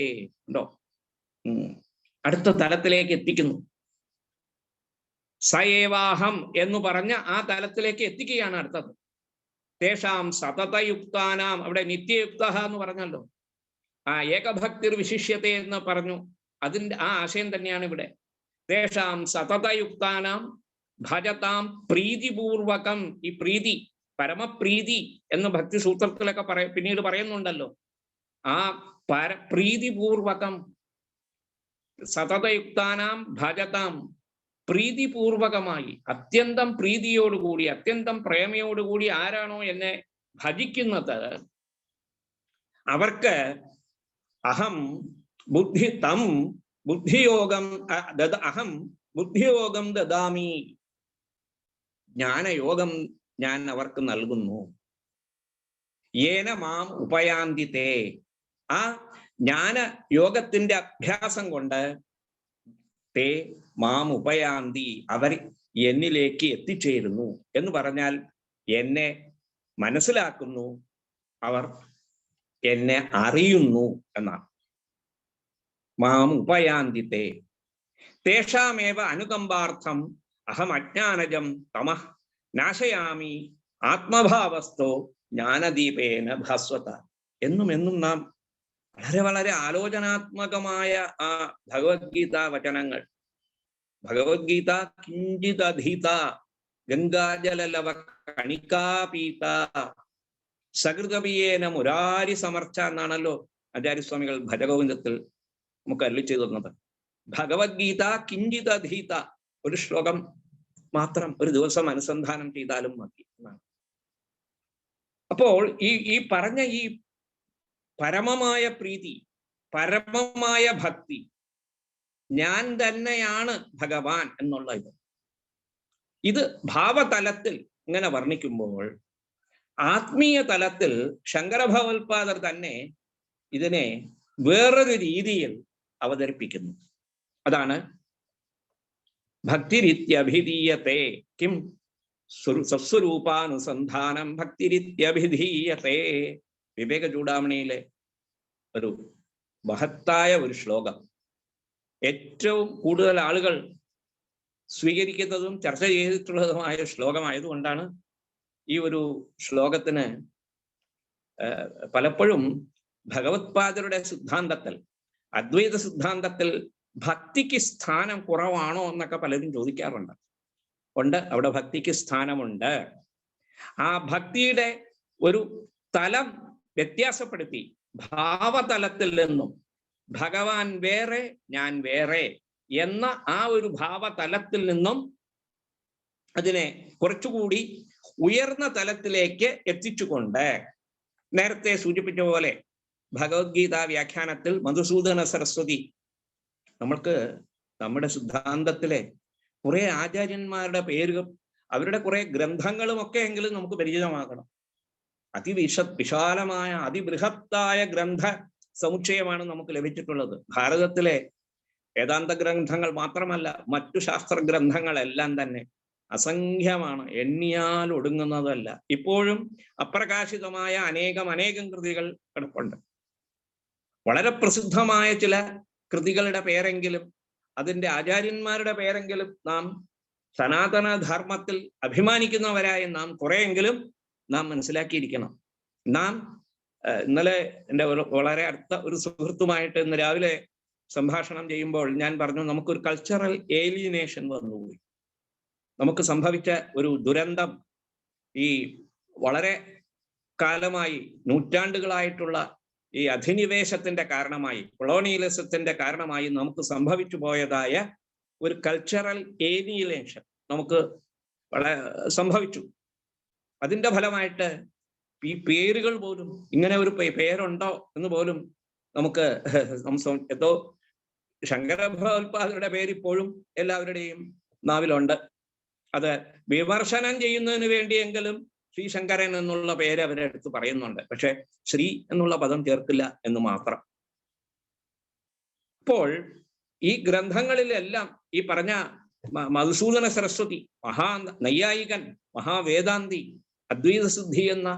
ഉണ്ടോ? അടുത്ത തലത്തിലേക്ക് എത്തിക്കുന്നു. സയേവാഹം എന്ന് പറഞ്ഞ ആ തലത്തിലേക്ക് എത്തിക്കുകയാണ് അടുത്തത്. തേഷാം സതതയുക്താനാം, അവിടെ നിത്യയുക്ത എന്ന് പറഞ്ഞല്ലോ. ആ ഏകഭക്തിർ വിശിഷ്യത്തെ എന്ന് പറഞ്ഞു, അതിൻ്റെ ആ ആശയം തന്നെയാണ് ഇവിടെ. തേഷാം സതതയുക്താനാം ഭജതാം പ്രീതിപൂർവകം. ഈ പ്രീതി, പരമപ്രീതി എന്ന് ഭക്തി സൂത്രത്തിലൊക്കെ പിന്നീട് പറയുന്നുണ്ടല്ലോ. ആ പ്രീതിപൂർവകം, സതതയുക്താനാം ഭജതാം, പ്രീതിപൂർവകമായി, അത്യന്തം പ്രീതിയോടുകൂടി, അത്യന്തം പ്രേമയോടുകൂടി ആരാണോ എന്നെ ഭജിക്കുന്നത്, അവർക്ക് അഹം ബുദ്ധിയോഗം ദദാമി, ജ്ഞാനയോഗം ഞാൻ അവർക്ക് നൽകുന്നു. യേന മാം ഉപയാന്തിതേ, ആ ജ്ഞാന യോഗത്തിന്റെ അഭ്യാസം കൊണ്ട് തേ മാം ഉപയാന്തി, അവർ എന്നിലേക്ക് എത്തിച്ചേരുന്നു എന്ന് പറഞ്ഞാൽ എന്നെ മനസ്സിലാക്കുന്നു, അവർ എന്നെ അറിയുന്നു എന്നാണ്. മാം ഉപയാന്തിതേ തേഷാമേവ അനുകമ്പാർത്ഥം അഹം അജ്ഞാനജം തമഃ നാശയാമി ആത്മഭാവസ്ഥോ ജ്ഞാനദീപേന ഭാസ്വത. എന്നും നാം വളരെ വളരെ ആലോചനാത്മകമായ ആ ഭഗവത്ഗീത വചനങ്ങൾ. ഭഗവത്ഗീത കിഞ്ചിതധീത ഗംഗാജലലവ കണികാപീത സകൃതപിയേന മുരാരി സമർച്ച എന്നാണല്ലോ ആചാര്യസ്വാമികൾ ഭജഗോവിന്ദത്തിൽ നമുക്ക് അരുളി ചെയ്തു തന്നത്. ഭഗവത്ഗീത കിഞ്ചിതധീത, ഒരു ശ്ലോകം മാത്രം ഒരു ദിവസം അനുസന്ധാനം ചെയ്താലും മതി എന്നാണ്. അപ്പോൾ ഈ പറഞ്ഞ ഈ പരമമായ പ്രീതി, പരമമായ ഭക്തി, ഞാൻ തന്നെയാണ് ഭഗവാൻ എന്നുള്ള ഇത് ഭാവതലത്തിൽ ഇങ്ങനെ വർണ്ണിക്കുമ്പോൾ, ആത്മീയ തലത്തിൽ ശങ്കരഭഗവത്പാദർ തന്നെ ഇതിനെ വേറൊരു രീതിയിൽ അവതരിപ്പിക്കുന്നു. അതാണ് ഭക്തിരിത്യഭിധീയത്തെ കിം സ്വസ്വരൂപാനുസന്ധാനം ഭക്തിരിത്യഭിധീയത്തെ. വിവേക ചൂടാമണിയിലെ ഒരു മഹത്തായ ഒരു ശ്ലോകം, ഏറ്റവും കൂടുതൽ ആളുകൾ സ്വീകരിക്കുന്നതും ചർച്ച ചെയ്തിട്ടുള്ളതുമായ ശ്ലോകമായതുകൊണ്ടാണ് ഈ ഒരു ശ്ലോകത്തിന് പലപ്പോഴും ഭഗവത്പാദരുടെ സിദ്ധാന്തത്തിൽ, അദ്വൈത സിദ്ധാന്തത്തിൽ ഭക്തിക്ക് സ്ഥാനം കുറവാണോ എന്നൊക്കെ പലരും ചോദിക്കാറുണ്ട്. ഉണ്ട്, അവിടെ ഭക്തിക്ക് സ്ഥാനമുണ്ട്. ആ ഭക്തിയുടെ ഒരു തലം വ്യത്യാസപ്പെടുത്തി ഭാവതലത്തിൽ നിന്നും ഭഗവാൻ വേറെ ഞാൻ വേറെ എന്ന ആ ഒരു ഭാവതലത്തിൽ നിന്നും അതിനെ കുറച്ചുകൂടി ഉയർന്ന തലത്തിലേക്ക് എത്തിച്ചുകൊണ്ട്, നേരത്തെ സൂചിപ്പിച്ച പോലെ ഭഗവത്ഗീത വ്യാഖ്യാനത്തിൽ മധുസൂദന സരസ്വതി, നമ്മൾക്ക് നമ്മുടെ സിദ്ധാന്തത്തിലെ കുറെ ആചാര്യന്മാരുടെ പേരുകൾ, അവരുടെ കുറെ ഗ്രന്ഥങ്ങളും ഒക്കെ എങ്കിലും നമുക്ക് പരിചിതമാകണം. വിശാലമായ അതിബൃഹത്തായ ഗ്രന്ഥ സമുച്ചയമാണ് നമുക്ക് ലഭിച്ചിട്ടുള്ളത്. ഭാരതത്തിലെ വേദാന്ത ഗ്രന്ഥങ്ങൾ മാത്രമല്ല, മറ്റു ശാസ്ത്ര ഗ്രന്ഥങ്ങളെല്ലാം തന്നെ അസംഖ്യമാണ്, എണ്ണിയാൽ ഒടുങ്ങുന്നതല്ല. ഇപ്പോഴും അപ്രകാശിതമായ അനേകം കൃതികൾ കിടപ്പുണ്ട്. വളരെ പ്രസിദ്ധമായ ചില കൃതികളുടെ പേരെങ്കിലും, അതിൻ്റെ ആചാര്യന്മാരുടെ പേരെങ്കിലും നാം സനാതന ധർമ്മത്തിൽ അഭിമാനിക്കുന്നവരായ നാം കുറെയെങ്കിലും നാം മനസ്സിലാക്കിയിരിക്കണം. നാം ഇന്നലെ എൻ്റെ വളരെ അടുത്ത ഒരു സുഹൃത്തുമായിട്ട് ഇന്ന് രാവിലെ സംഭാഷണം ചെയ്യുമ്പോൾ ഞാൻ പറഞ്ഞു, നമുക്കൊരു കൾച്ചറൽ ഏലിയനേഷൻ വന്നുപോയി. നമുക്ക് സംഭവിച്ച ഒരു ദുരന്തം, ഈ വളരെ കാലമായി നൂറ്റാണ്ടുകളായിട്ടുള്ള ഈ അധിനിവേശത്തിന്റെ കാരണമായി, കൊളോണിയലിസത്തിന്റെ കാരണമായി നമുക്ക് സംഭവിച്ചു പോയതായ ഒരു കൾച്ചറൽ ഏലിയനേഷൻ നമുക്ക് സംഭവിച്ചു. അതിൻ്റെ ഫലമായിട്ട് ഈ പേരുകൾ പോലും, ഇങ്ങനെ ഒരു പേരുണ്ടോ എന്ന് പോലും നമുക്ക് എന്തോ ശങ്കരഭഗവത്പാദരുടെ പേര് ഇപ്പോഴും എല്ലാവരുടെയും നാവിലുണ്ട്. അത് വിമർശനം ചെയ്യുന്നതിന് വേണ്ടിയെങ്കിലും ശ്രീ ശങ്കരൻ എന്നുള്ള പേര് അവരെ അടുത്ത് പറയുന്നുണ്ട്. പക്ഷെ ശ്രീ എന്നുള്ള പദം ചേർക്കില്ല എന്ന് മാത്രം. അപ്പോൾ ഈ ഗ്രന്ഥങ്ങളിലെല്ലാം ഈ പറഞ്ഞ മധുസൂദന സരസ്വതി, നൈയായികൻ, മഹാവേദാന്തി, അദ്വൈത സിദ്ധി എന്ന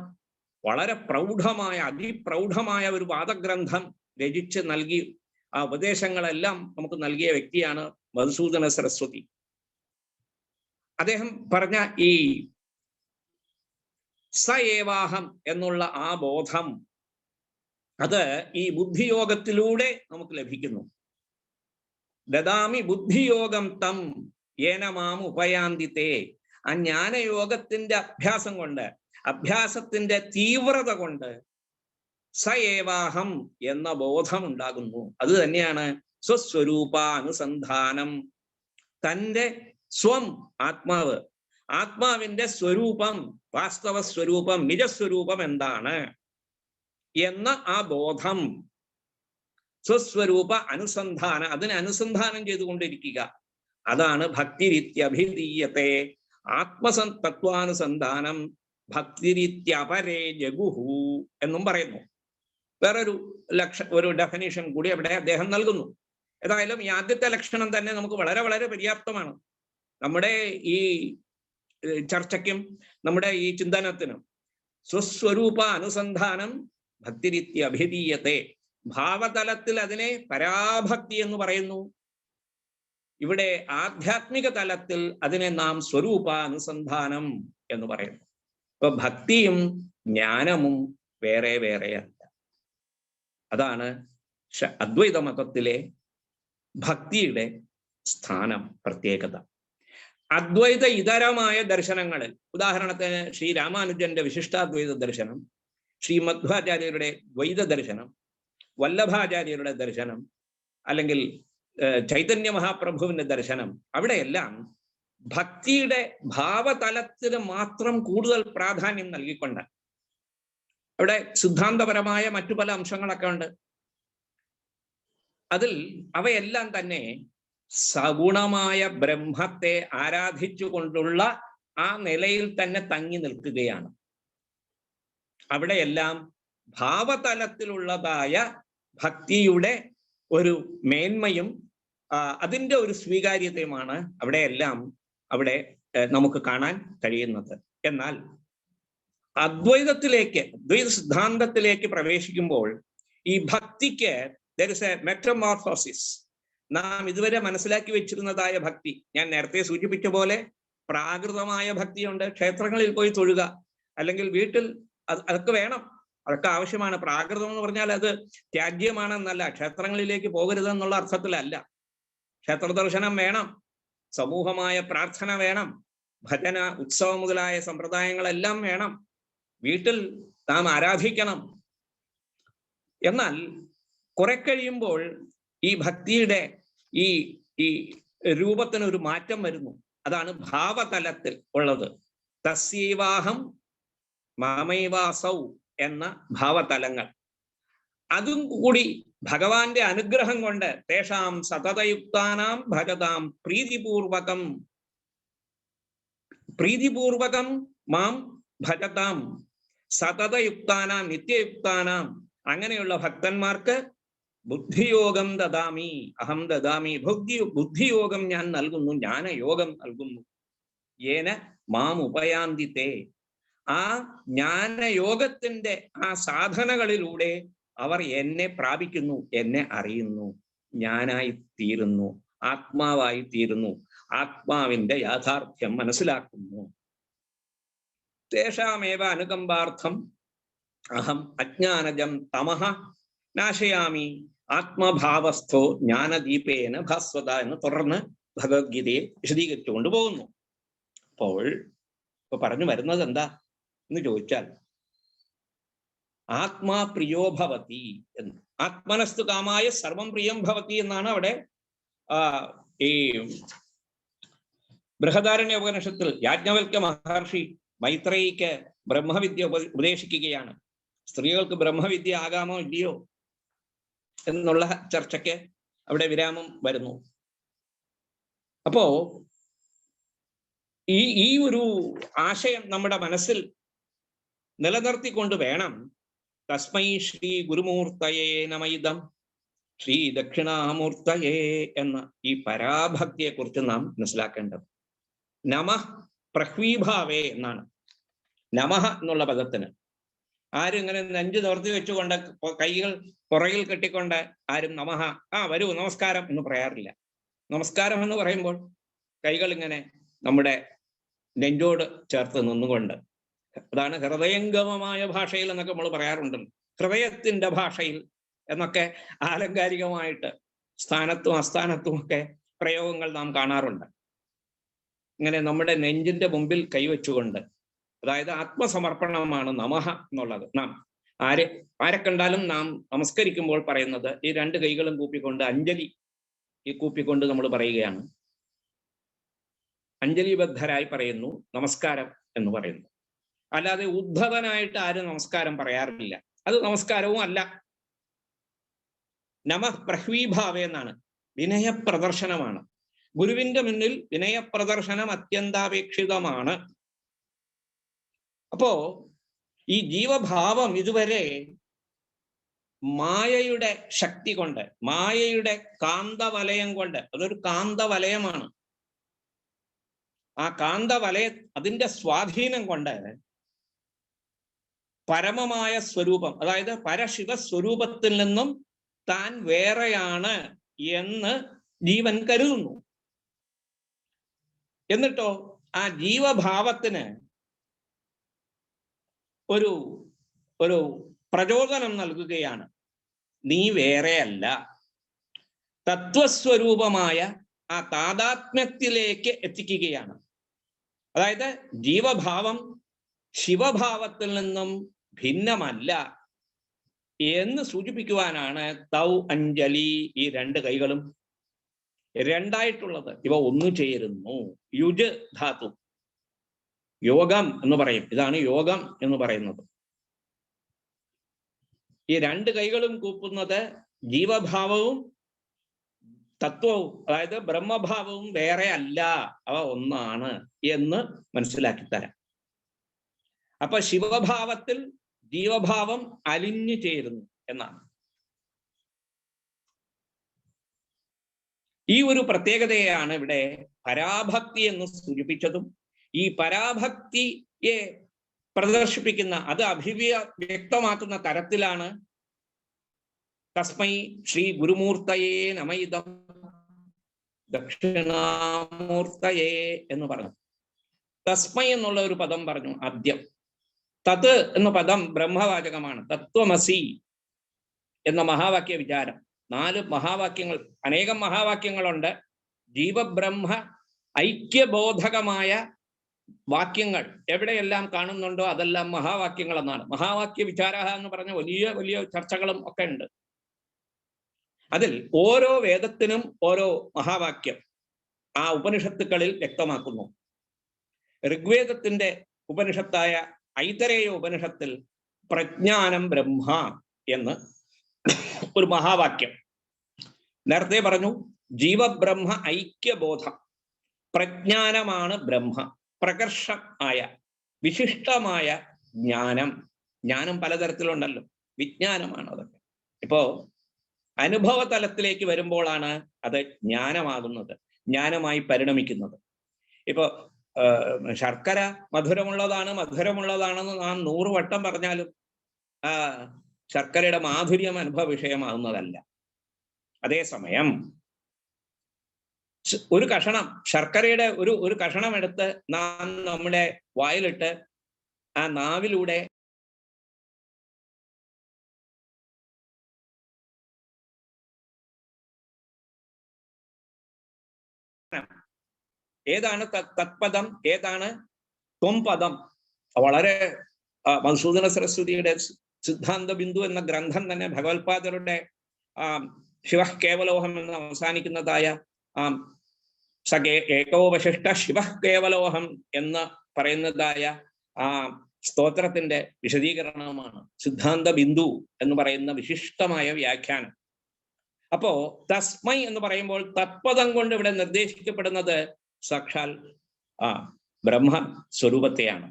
വളരെ പ്രൗഢമായ, അതിപ്രൗഢമായ ഒരു വാദഗ്രന്ഥം രചിച്ച് നൽകി ആ ഉപദേശങ്ങളെല്ലാം നമുക്ക് നൽകിയ വ്യക്തിയാണ് മധുസൂദന സരസ്വതി. അദ്ദേഹം പറഞ്ഞ ഈ സ ഏവാഹം എന്നുള്ള ആ ബോധം, അത് ഈ ബുദ്ധിയോഗത്തിലൂടെ നമുക്ക് ലഭിക്കുന്നു. ദദാമി ബുദ്ധിയോഗം തം യേന മാം ഉപയാന്തിത്തെ. ആ ജ്ഞാനയോഗത്തിന്റെ അഭ്യാസം കൊണ്ട്, അഭ്യാസത്തിന്റെ തീവ്രത കൊണ്ട് സ ഏവാഹം എന്ന ബോധം ഉണ്ടാകുന്നു. അത് തന്നെയാണ് സ്വസ്വരൂപാനുസന്ധാനം. തൻ്റെ സ്വം ആത്മാവ്, ആത്മാവിന്റെ സ്വരൂപം, വാസ്തവ സ്വരൂപം, നിജസ്വരൂപം എന്താണ് എന്ന ആ ബോധം, സ്വസ്വരൂപ അനുസന്ധാനം, അതിനെ അനുസന്ധാനം ചെയ്തുകൊണ്ടിരിക്കുക. അതാണ് ഭക്തിരിത്യഭിധീയത്തെ. ആത്മതത്വാനുസന്ധാനം ഭക്തിരിത്യപരേ ജഗുഹു എന്നും പറയുന്നു. വേറൊരു ഒരു ഡെഫിനേഷൻ കൂടി അവിടെ അദ്ദേഹം നൽകുന്നു. ഏതായാലും ഈ ആദ്യത്തെ ലക്ഷണം തന്നെ നമുക്ക് വളരെ വളരെ പര്യാപ്തമാണ്. നമ്മുടെ ഈ ചർച്ചയ്ക്കും നമ്മുടെ ഈ ചിന്തനത്തിനും. സ്വസ്വരൂപ അനുസന്ധാനം ഭക്തിരിത്യഭിധീയത്തെ. ഭാവതലത്തിൽ അതിനെ പരാഭക്തി എന്ന് പറയുന്നു. ഇവിടെ ആധ്യാത്മിക തലത്തിൽ അതിനെ നാം സ്വരൂപാനുസന്ധാനം എന്ന് പറയുന്നു. അപ്പൊ ഭക്തിയും ജ്ഞാനവും വേറെ വേറെയല്ല. അതാണ് അദ്വൈത മതത്തിലെ ഭക്തിയുടെ സ്ഥാനം, പ്രത്യേകത. അദ്വൈത ഇതരമായ ദർശനങ്ങളിൽ, ഉദാഹരണത്തിന് ശ്രീ രാമാനുജന്റെ വിശിഷ്ടാദ്വൈത ദർശനം, ശ്രീ മധ്വാചാര്യരുടെ ദ്വൈത ദർശനം, വല്ലഭാചാര്യരുടെ ദർശനം, അല്ലെങ്കിൽ ചൈതന്യ മഹാപ്രഭുവിന്റെ ദർശനം, അവിടെയെല്ലാം ഭക്തിയുടെ ഭാവതലത്തിന് മാത്രം കൂടുതൽ പ്രാധാന്യം നൽകിക്കൊണ്ട്, അവിടെ സിദ്ധാന്തപരമായ മറ്റു പല അംശങ്ങളൊക്കെ ഉണ്ട്. അതിൽ അവയെല്ലാം തന്നെ സഗുണമായ ബ്രഹ്മത്തെ ആരാധിച്ചുകൊണ്ടുള്ള ആ നിലയിൽ തന്നെ തങ്ങി നിൽക്കുകയാണ്. അവിടെയെല്ലാം ഭാവതലത്തിലുള്ളതായ ഭക്തിയുടെ ഒരു മേന്മയും അതിൻ്റെ ഒരു സ്വീകാര്യതയുമാണ് അവിടെ നമുക്ക് കാണാൻ കഴിയുന്നത്. എന്നാൽ അദ്വൈത സിദ്ധാന്തത്തിലേക്ക് പ്രവേശിക്കുമ്പോൾ ഈ ഭക്തിക്ക് there is a metamorphosis. നാം ഇതുവരെ മനസ്സിലാക്കി വെച്ചിരുന്നതായ ഭക്തി, ഞാൻ നേരത്തെ സൂചിപ്പിച്ച പോലെ പ്രാകൃതമായ ഭക്തിയുണ്ട്. ക്ഷേത്രങ്ങളിൽ പോയി തൊഴുക, അല്ലെങ്കിൽ വീട്ടിൽ, അതൊക്കെ വേണം, അതൊക്കെ ആവശ്യമാണ്. പ്രാകൃതം എന്ന് പറഞ്ഞാൽ അത് ത്യാജ്യമാണെന്നല്ല, ക്ഷേത്രങ്ങളിലേക്ക് പോകരുതെന്നുള്ള അർത്ഥത്തിലല്ല. ക്ഷേത്ര ദർശനം വേണം, സമൂഹമായ പ്രാർത്ഥന വേണം, ഭജന, ഉത്സവം മുതലായ സമ്പ്രദായങ്ങളെല്ലാം വേണം, വീട്ടിൽ നാം ആരാധിക്കണം. എന്നാൽ കുറെ കഴിയുമ്പോൾ ഈ ഭക്തിയുടെ ഈ രൂപത്തിന് ഒരു മാറ്റം വരുന്നു. അതാണ് ഭാവതലത്തിൽ ഉള്ളത്. തസ്യൈവാഹം മാമൈവാസൗ എന്ന ഭാവതലങ്ങൾ. അതും കൂടി ഭഗവാന്റെ അനുഗ്രഹം കൊണ്ട് തേഷാം സതതയുക്താനാം ഭജതാം പ്രീതിപൂർവകം മാം ഭജതാം സതതയുക്താനാം നിത്യയുക്താനാം, അങ്ങനെയുള്ള ഭക്തന്മാർക്ക് ബുദ്ധിയോഗം ദദാമി, അഹം ദദാമി, ബുദ്ധിയോഗം ഞാൻ നൽകുന്നു, ജ്ഞാനയോഗം നൽകുന്നു. യേന മാം ഉപയാന്തിത്തെ. ആ ജ്ഞാനയോഗത്തിന്റെ ആ സാധനകളിലൂടെ അവർ എന്നെ പ്രാപിക്കുന്നു, എന്നെ അറിയുന്നു, ഞാനായി തീരുന്നു, ആത്മാവായി തീരുന്നു, ആത്മാവിന്റെ യാഥാർത്ഥ്യം മനസ്സിലാക്കുന്നു. തേഷാമേവ അനുകമ്പാർത്ഥം അഹം അജ്ഞാനജം തമഹ നാശയാമി ആത്മഭാവസ്ഥോ ജ്ഞാനദീപേന ഭാസ്വത എന്ന് തുടർന്ന് ഭഗവത്ഗീതയെ വിശദീകരിച്ചുകൊണ്ട് പോകുന്നു. അപ്പോൾ ഇപ്പൊ പറഞ്ഞു വരുന്നത് എന്താ എന്ന് ചോദിച്ചാൽ, ആത്മാ പ്രിയോ ഭവതി എന്ന്. ആത്മനസ്തു കാമായ സർവം പ്രിയം ഭവതി എന്നാണ് അവിടെ ഈ ബൃഹദാരണ്യ ഉപനിഷത്തിൽ യാജ്ഞവൽക്യ മഹർഷി മൈത്രേയിക്ക് ബ്രഹ്മവിദ്യ ഉപദേശിക്കുകയാണ്. സ്ത്രീകൾക്ക് ബ്രഹ്മവിദ്യ ആകാമോ ഇല്ലയോ എന്നുള്ള ചർച്ചയ്ക്ക് അവിടെ വിരാമം വരുന്നു. അപ്പോ ഈ ഒരു ആശയം നമ്മുടെ മനസ്സിൽ നിലനിർത്തിക്കൊണ്ട് വേണം തസ്മൈ ശ്രീ ഗുരുമൂർത്തയേ നമയിദം ശ്രീ ദക്ഷിണാമൂർത്തയേ എന്ന ഈ പരാഭക്തിയെ കുറിച്ച് നാം മനസ്സിലാക്കേണ്ടത്. നമഃ പ്രഹ്വീഭാവേ എന്നാണ് നമഃ എന്നുള്ള പദത്തിന്. ആരും ഇങ്ങനെ നെഞ്ചു നിവർത്തി വെച്ചുകൊണ്ട് കൈകൾ പുറകിൽ കെട്ടിക്കൊണ്ട് ആരും നമഃ വരൂ നമസ്കാരം എന്ന് പറയാറില്ല. നമസ്കാരം എന്ന് പറയുമ്പോൾ കൈകൾ ഇങ്ങനെ നമ്മുടെ നെഞ്ചോട് ചേർത്ത് നിന്നുകൊണ്ട്, അതാണ് ഹൃദയംഗമമായ ഭാഷയിൽ എന്നൊക്കെ നമ്മൾ പറയാറുണ്ടല്ലോ. ഹൃദയത്തിന്റെ ഭാഷയിൽ എന്നൊക്കെ ആലങ്കാരികമായിട്ട് സ്ഥാനത്തും അസ്ഥാനത്തും ഒക്കെ പ്രയോഗങ്ങൾ നാം കാണാറുണ്ട്. ഇങ്ങനെ നമ്മുടെ നെഞ്ചിന്റെ മുമ്പിൽ കൈവച്ചുകൊണ്ട്, അതായത് ആത്മസമർപ്പണമാണ് നമഃ എന്നുള്ളത്. നാം ആരെ കണ്ടാലും നാം നമസ്കരിക്കുമ്പോൾ പറയുന്നത് ഈ രണ്ട് കൈകളും കൂപ്പിക്കൊണ്ട് അഞ്ജലി കൂപ്പിക്കൊണ്ട് നമ്മൾ പറയുകയാണ്. അഞ്ജലിബദ്ധരായി പറയുന്നു നമസ്കാരം എന്ന് പറയുന്നു. അല്ലാതെ ഉദ്ധതനായിട്ട് ആരും നമസ്കാരം പറയാറില്ല. അത് നമസ്കാരവും അല്ല. നമഃ പ്രഹ്വീഭാവേ എന്നാണ്, വിനയപ്രദർശനമാണ്. ഗുരുവിന്റെ മുന്നിൽ വിനയപ്രദർശനം അത്യന്താപേക്ഷിതമാണ്. അപ്പോ ഈ ജീവഭാവം ഇതുവരെ മായയുടെ ശക്തി കൊണ്ട്, മായയുടെ കാന്തവലയം കൊണ്ട്, അതൊരു കാന്തവലയമാണ്. ആ കാന്തവലയ അതിന്റെ സ്വാധീനം കൊണ്ട് പരമമായ സ്വരൂപം, അതായത് പരശിവ സ്വരൂപത്തിൽ നിന്നും താൻ വേറെയാണ് എന്ന് ജീവൻ കരുതുന്നു. എന്നിട്ടോ ആ ജീവഭാവത്തിന് ഒരു പ്രചോദനം നൽകുകയാണ്. നീ വേറെയല്ല, തത്വസ്വരൂപമായ ആ താദാത്മ്യത്തിലേക്ക് എത്തിക്കുകയാണ്. അതായത് ജീവഭാവം ശിവഭാവത്തിൽ നിന്നും ഭിന്നമല്ല എന്ന് സൂചിപ്പിക്കുവാനാണ് തൗ അഞ്ജലി, ഈ രണ്ട് കൈകളും രണ്ടായിട്ടുള്ളത്. ഇവ ഒന്നു ചേരുന്നു. യുജ് ധാതു, യോഗം എന്ന് പറയും. ഇതാണ് യോഗം എന്ന് പറയുന്നത്. ഈ രണ്ട് കൈകളും കൂപ്പുന്നത് ജീവഭാവവും തത്വവും, അതായത് ബ്രഹ്മഭാവവും വേറെ അല്ല, അവ ഒന്നാണ് എന്ന് മനസ്സിലാക്കി തരാം. അപ്പൊ ശിവഭാവത്തിൽ ജീവഭാവം അലിഞ്ഞു ചേരുന്നു എന്നാണ്. ഈ ഒരു പ്രത്യേകതയാണ് ഇവിടെ പരാഭക്തി എന്ന് സൂചിപ്പിച്ചതും. ഈ പരാഭക്തിയെ പ്രദർശിപ്പിക്കുന്ന, അത് വ്യക്തമാക്കുന്ന തരത്തിലാണ് തസ്മൈ ശ്രീ ഗുരുമൂർത്തയേ നമയിദം ദക്ഷിണാമൂർത്തയേ എന്ന് പറഞ്ഞു. തസ്മൈ എന്നുള്ള ഒരു പദം പറഞ്ഞു ആദ്യം. തത് എന്ന പദം ബ്രഹ്മവാചകമാണ്. തത്വമസി എന്ന മഹാവാക്യ വിചാരം. 4 മഹാവാക്യങ്ങൾ, അനേകം മഹാവാക്യങ്ങളുണ്ട്. ജീവബ്രഹ്മ ഐക്യബോധകമായ വാക്യങ്ങൾ എവിടെയെല്ലാം കാണുന്നുണ്ടോ അതെല്ലാം മഹാവാക്യങ്ങൾ എന്നാണ്. മഹാവാക്യ വിചാര എന്ന് പറഞ്ഞ വലിയ വലിയ ചർച്ചകളും ഒക്കെ ഉണ്ട്. അതിൽ ഓരോ വേദത്തിനും ഓരോ മഹാവാക്യം ആ ഉപനിഷത്തുക്കളിൽ വ്യക്തമാക്കുന്നു. ഋഗ്വേദത്തിന്റെ ഉപനിഷത്തായ ഐതരേയ ഉപനിഷത്തിൽ പ്രജ്ഞാനം ബ്രഹ്മ എന്ന് ഒരു മഹാവാക്യം. നേരത്തെ പറഞ്ഞു ജീവബ്രഹ്മ ഐക്യബോധം, പ്രജ്ഞാനമാണ് ബ്രഹ്മ, പ്രകർഷം ആയ വിശിഷ്ടമായ ജ്ഞാനം. ജ്ഞാനം പലതരത്തിലുണ്ടല്ലോ, വിജ്ഞാനമാണ് അതൊക്കെ. ഇപ്പോ അനുഭവ തലത്തിലേക്ക് വരുമ്പോഴാണ് അത് ജ്ഞാനമാകുന്നത്, ജ്ഞാനമായി പരിണമിക്കുന്നത്. ഇപ്പോ ശർക്കര മധുരമുള്ളതാണെന്ന് നാം 100 വട്ടം പറഞ്ഞാലും ശർക്കരയുടെ മാധുര്യം അനുഭവ വിഷയമാകുന്നതല്ല. അതേസമയം ഒരു കഷണം ശർക്കരയുടെ ഒരു കഷണം എടുത്ത് നാം നമ്മുടെ വായിലിട്ട് ആ നാവിലൂടെ ഏതാണ് തത്പദം, ഏതാണ് ത്വംപദം, വളരെ മധുസൂദന സരസ്വതിയുടെ സിദ്ധാന്ത ബിന്ദു എന്ന ഗ്രന്ഥം തന്നെ ഭഗവത്പാദരുടെ ശിവ കേവലോഹം എന്ന് അവസാനിക്കുന്നതായ ഏകോവശിഷ്ട ശിവ കേവലോഹം എന്ന് പറയുന്നതായ സ്തോത്രത്തിന്റെ വിശദീകരണമാണ് സിദ്ധാന്ത ബിന്ദു എന്ന് പറയുന്ന വിശിഷ്ടമായ വ്യാഖ്യാനം. അപ്പോ തസ്മൈ എന്ന് പറയുമ്പോൾ തത്പദം കൊണ്ട് ഇവിടെ നിർദ്ദേശിക്കപ്പെടുന്നത് സാക്ഷാൽ ബ്രഹ്മ സ്വരൂപത്തെയാണ്.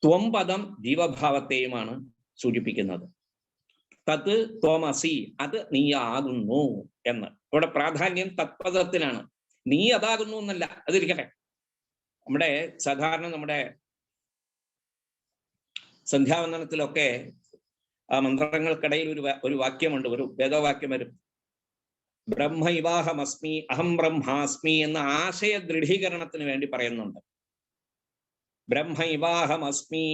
ത്വം പദം ജീവഭാവത്തെയുമാണ് സൂചിപ്പിക്കുന്നത്. തത് ത്വമസി, അത് നീയാകുന്നു എന്ന്. ഇവിടെ പ്രാധാന്യം തത്പദത്തിലാണ്, നീ അതാകുന്നു എന്നല്ല. അതിരിക്കട്ടെ, നമ്മുടെ സാധാരണ നമ്മുടെ സന്ധ്യാവന്ദനത്തിലൊക്കെ ആ മന്ത്രങ്ങൾക്കിടയിൽ ഒരു വാക്യമുണ്ട്, ഒരു വേദവാക്യം വരും. ബ്രഹ്മ ഇവാഹമസ്മി അഹം ബ്രഹ്മാസ്മി എന്ന ആശയ ദൃഢീകരണത്തിന് വേണ്ടി പറയുന്നുണ്ട്. ബ്രഹ്മ ഇവാഹമസ്മി,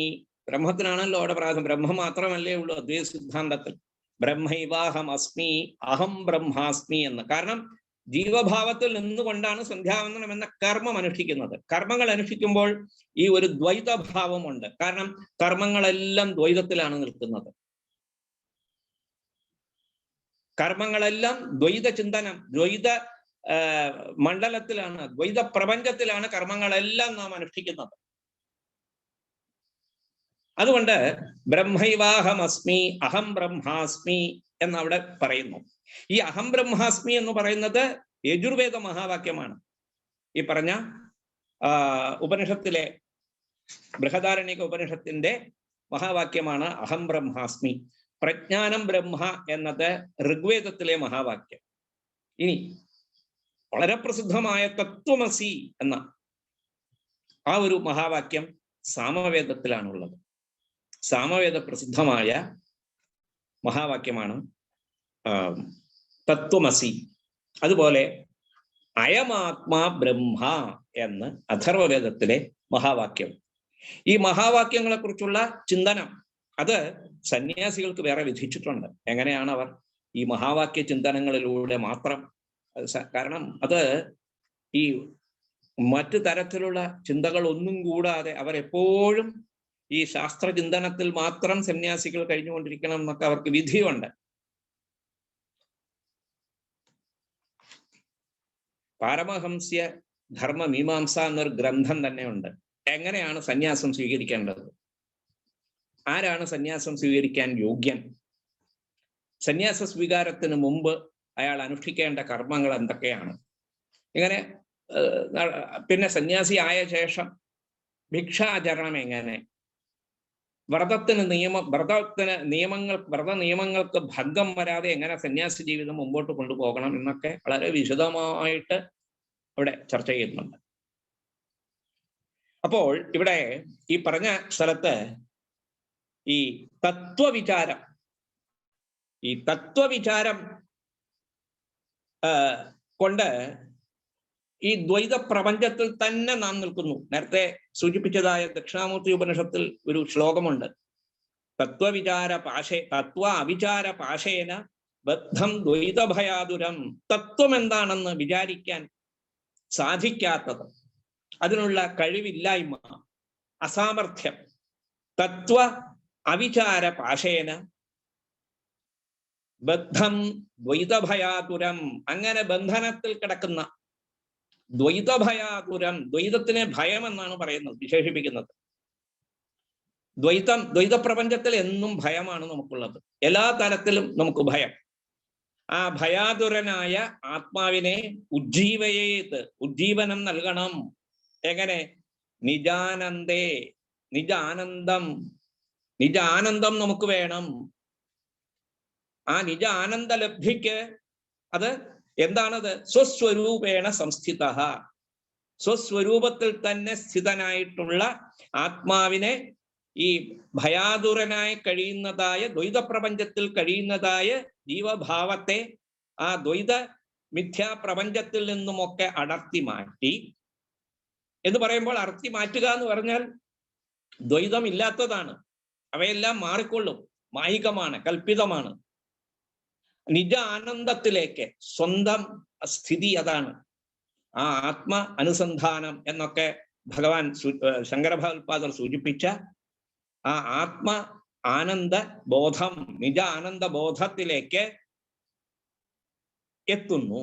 ബ്രഹ്മത്തിനാണല്ലോ അവിടെ പ്രാധാന്യം. ബ്രഹ്മം മാത്രമല്ലേ ഉള്ളൂ അദ്വൈത സിദ്ധാന്തത്തിൽ. ബ്രഹ്മ ഇവാഹമസ്മി അഹം ബ്രഹ്മാസ്മി എന്ന്. കാരണം ജീവഭാവത്തിൽ നിന്നുകൊണ്ടാണ് സന്ധ്യാവന്ദനം എന്ന കർമ്മം അനുഷ്ഠിക്കുന്നത്. കർമ്മങ്ങൾ അനുഷ്ഠിക്കുമ്പോൾ ഈ ഒരു ദ്വൈതഭാവമുണ്ട്. കാരണം കർമ്മങ്ങളെല്ലാം ദ്വൈതത്തിലാണ് നിൽക്കുന്നത്. കർമ്മങ്ങളെല്ലാം ദ്വൈത ചിന്തനം, ദ്വൈത മണ്ഡലത്തിലാണ്, ദ്വൈത പ്രപഞ്ചത്തിലാണ് കർമ്മങ്ങളെല്ലാം നാം അനുഷ്ഠിക്കുന്നത്. അതുകൊണ്ട് ബ്രഹ്മൈവാഹമസ്മി അഹം ബ്രഹ്മാസ്മി എന്നവിടെ പറയുന്നു. ഈ അഹം ബ്രഹ്മാസ്മി എന്ന് പറയുന്നത് യജുർവേദ മഹാവാക്യമാണ്. ഈ പറഞ്ഞ ഉപനിഷത്തിലെ ബൃഹദാരണ്യക ഉപനിഷത്തിന്റെ മഹാവാക്യമാണ് അഹം ബ്രഹ്മാസ്മി. പ്രജ്ഞാനം ബ്രഹ്മ എന്നത് ഋഗ്വേദത്തിലെ മഹാവാക്യം. ഇനി വളരെ പ്രസിദ്ധമായ തത്വമസി എന്ന ആ ഒരു മഹാവാക്യം സാമവേദത്തിലാണുള്ളത്. സാമവേദ പ്രസിദ്ധമായ മഹാവാക്യമാണ് തത്വമസി. അതുപോലെ അയമാത്മാ ബ്രഹ്മ എന്ന് അഥർവവേദത്തിലെ മഹാവാക്യം. ഈ മഹാവാക്യങ്ങളെ കുറിച്ചുള്ള ചിന്തനം അത് സന്യാസികൾക്ക് വേറെ വിധിച്ചിട്ടുണ്ട്. എങ്ങനെയാണ് അവർ ഈ മഹാവാക്യ ചിന്തനങ്ങളിലൂടെ മാത്രം, കാരണം അത് ഈ മറ്റു തരത്തിലുള്ള ചിന്തകൾ ഒന്നും കൂടാതെ അവർ എപ്പോഴും ഈ ശാസ്ത്രചിന്തനത്തിൽ മാത്രം സന്യാസികൾ കഴിഞ്ഞുകൊണ്ടിരിക്കണം എന്നൊക്കെ അവർക്ക് വിധിയുണ്ട്. പാരമഹംസ്യ ധർമ്മ മീമാംസ എന്നൊരു ഗ്രന്ഥം തന്നെയുണ്ട്. എങ്ങനെയാണ് സന്യാസം സ്വീകരിക്കേണ്ടത്, ആരാണ് സന്യാസം സ്വീകരിക്കാൻ യോഗ്യൻ, സന്യാസ സ്വീകാരത്തിന് മുമ്പ് അയാൾ അനുഷ്ഠിക്കേണ്ട കർമ്മങ്ങൾ എന്തൊക്കെയാണ്, ഇങ്ങനെ പിന്നെ സന്യാസി ആയ ശേഷം ഭിക്ഷാചരണം എങ്ങനെ, വ്രത നിയമങ്ങൾക്ക് ഭംഗം വരാതെ എങ്ങനെ സന്യാസി ജീവിതം മുമ്പോട്ട് കൊണ്ടുപോകണം എന്നൊക്കെ വളരെ വിശദമായിട്ട് ഇവിടെ ചർച്ച ചെയ്യുന്നുണ്ട്. അപ്പോൾ ഇവിടെ ഈ പറഞ്ഞ സ്ഥലത്ത് ഈ തത്വവിചാരം കൊണ്ട് ഈ ദ്വൈത പ്രപഞ്ചത്തിൽ തന്നെ നാം നിൽക്കുന്നു. നേരത്തെ സൂചിപ്പിച്ചതായ ദക്ഷിണാമൂർത്തി ഉപനിഷത്തിൽ ഒരു ശ്ലോകമുണ്ട്. തത്വ അവിചാര പാശേന ബദ്ധം ദ്വൈതഭയാതുരം. തത്വം എന്താണെന്ന് വിചാരിക്കാൻ സാധിക്കാത്തത്, അതിനുള്ള കഴിവില്ലായ്മ, അസാമർഥ്യം. തത്വ അവിചാര പാശേന ബദ്ധം ദ്വൈതഭയാതുരം. അങ്ങനെ ബന്ധനത്തിൽ കിടക്കുന്ന ദ്വൈതഭയാതുരം, ദ്വൈതത്തിനെ ഭയം എന്നാണ് പറയുന്നത്, വിശേഷിപ്പിക്കുന്നത്. ദ്വൈത പ്രപഞ്ചത്തിൽ എന്നും ഭയമാണ് നമുക്കുള്ളത്, എല്ലാ തരത്തിലും നമുക്ക് ഭയം. ആ ഭയാതുരനായ ആത്മാവിനെ ഉജ്ജീവനം നൽകണം. എങ്ങനെ? നിജാനന്ദേ, നിജാനന്ദം നമുക്ക് വേണം. ആ നിജ ആനന്ദലബ്ധിക്ക് അത് എന്താണത്? സ്വസ്വരൂപേണ സംസ്ഥിത, സ്വസ്വരൂപത്തിൽ തന്നെ സ്ഥിതനായിട്ടുള്ള ആത്മാവിനെ ഈ ഭയാതുരനായി കഴിയുന്നതായ ദ്വൈതപ്രപഞ്ചത്തിൽ കഴിയുന്നതായ ജീവഭാവത്തെ ആ ദ്വൈത മിഥ്യാപ്രപഞ്ചത്തിൽ നിന്നുമൊക്കെ അടർത്തി മാറ്റി എന്ന് പറയുമ്പോൾ, അടർത്തി മാറ്റുക എന്ന് പറഞ്ഞാൽ ദ്വൈതം ഇല്ലാത്തതാണ്, അവയെല്ലാം മാറിക്കൊള്ളും, മായികമാണ്, കൽപ്പിതമാണ്. നിജ ആനന്ദത്തിലേക്ക് സ്വന്തം സ്ഥിതി അതാണ് ആ ആത്മ അനുസന്ധാനം എന്നൊക്കെ ഭഗവാൻ ശങ്കരഭഗവത്പാദർ സൂചിപ്പിച്ച ആ ആത്മ ആനന്ദ ബോധം, നിജ ആനന്ദ ബോധത്തിലേക്ക് എത്തുന്നു,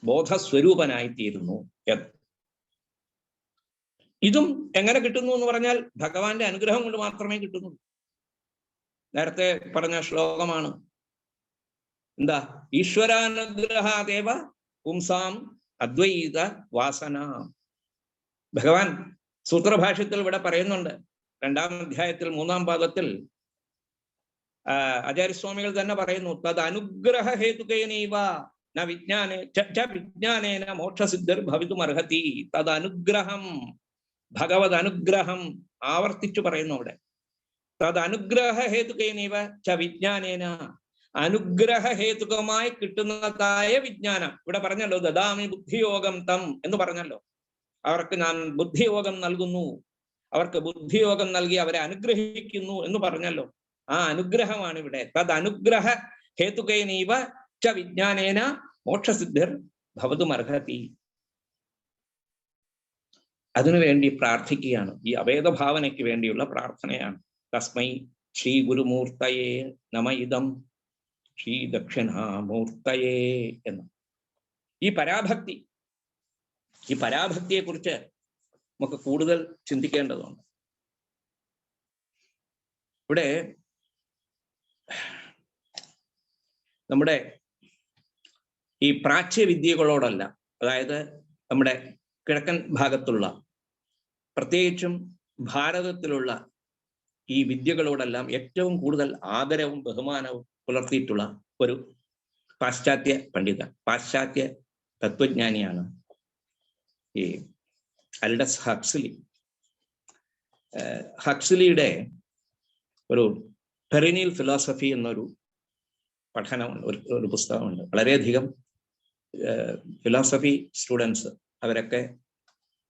ബോധസ്വരൂപനായിത്തീരുന്നു എന്ന്. ഇതും എങ്ങനെ കിട്ടുന്നു എന്ന് പറഞ്ഞാൽ ഭഗവാന്റെ അനുഗ്രഹം കൊണ്ട് മാത്രമേ കിട്ടുന്നു. നേരത്തെ പറഞ്ഞ ശ്ലോകമാണ്. എന്താ? ഈശ്വരാനുഗ്രഹാദേവ പുംസാം അദ്വൈത വാസന. ഭഗവാൻ സൂത്രഭാഷ്യത്തിൽ ഇവിടെ പറയുന്നുണ്ട്. 2-ാം അധ്യായത്തിൽ 3-ാം പാദത്തിൽ ആചാര്യസ്വാമികൾ തന്നെ പറയുന്നു, തത് അനുഗ്രഹ ഹേതുകേനൈവ ന വിജ്ഞാനേന മോക്ഷസിദ്ധർ ഭവിതുമർഹതി. തത് അനുഗ്രഹം, ഭഗവത് അനുഗ്രഹം ആവർത്തിച്ചു പറയുന്നു അവിടെ. തത് അനുഗ്രഹ ഹേതുകേനൈവ ച വിജ്ഞാനേന, അനുഗ്രഹ ഹേതുകമായി കിട്ടുന്നതായ വിജ്ഞാനം. ഇവിടെ പറഞ്ഞല്ലോ, ദദാമി ബുദ്ധിയോഗം തം എന്ന് പറഞ്ഞല്ലോ. അവർക്ക് ഞാൻ ബുദ്ധിയോഗം നൽകുന്നു, അവർക്ക് ബുദ്ധിയോഗം നൽകി അവരെ അനുഗ്രഹിക്കുന്നു എന്ന് പറഞ്ഞല്ലോ. ആ അനുഗ്രഹമാണ് ഇവിടെ. തത് അനുഗ്രഹ ഹേതുകൈനൈവ ച വിജ്ഞാനേന മോക്ഷസിദ്ധിർ ഭവതുമർഹതി. അതിനുവേണ്ടി പ്രാർത്ഥിക്കുകയാണ്. ഈ അഭേദഭാവനയ്ക്ക് വേണ്ടിയുള്ള പ്രാർത്ഥനയാണ്. തസ്മൈ ശ്രീ ഗുരുമൂർത്തയേ നമ ഇദം ശ്രീ ദക്ഷിണാമൂർത്തയേ എന്ന്. ഈ പരാഭക്തിയെ കുറിച്ച് നമുക്ക് കൂടുതൽ ചിന്തിക്കേണ്ടതുണ്ട്. ഇവിടെ നമ്മുടെ ഈ പ്രാച്യവിദ്യകളോടല്ല, അതായത് നമ്മുടെ കിഴക്കൻ ഭാഗത്തുള്ള, പ്രത്യേകിച്ചും ഭാരതത്തിലുള്ള ഈ വിദ്യകളോടെല്ലാം ഏറ്റവും കൂടുതൽ ആദരവും ബഹുമാനവും പുലർത്തിയിട്ടുള്ള ഒരു പാശ്ചാത്യ പണ്ഡിതൻ, പാശ്ചാത്യ തത്വജ്ഞാനിയാണ് ഈ അൽഡസ് ഹക്സ്ലി. ഹക്സ്ലിയുടെ ഒരു പെറിനിയൽ ഫിലോസഫി എന്നൊരു പഠനമുണ്ട്, ഒരു പുസ്തകമുണ്ട്. വളരെയധികം ഫിലോസഫി സ്റ്റുഡൻസ് അവരൊക്കെ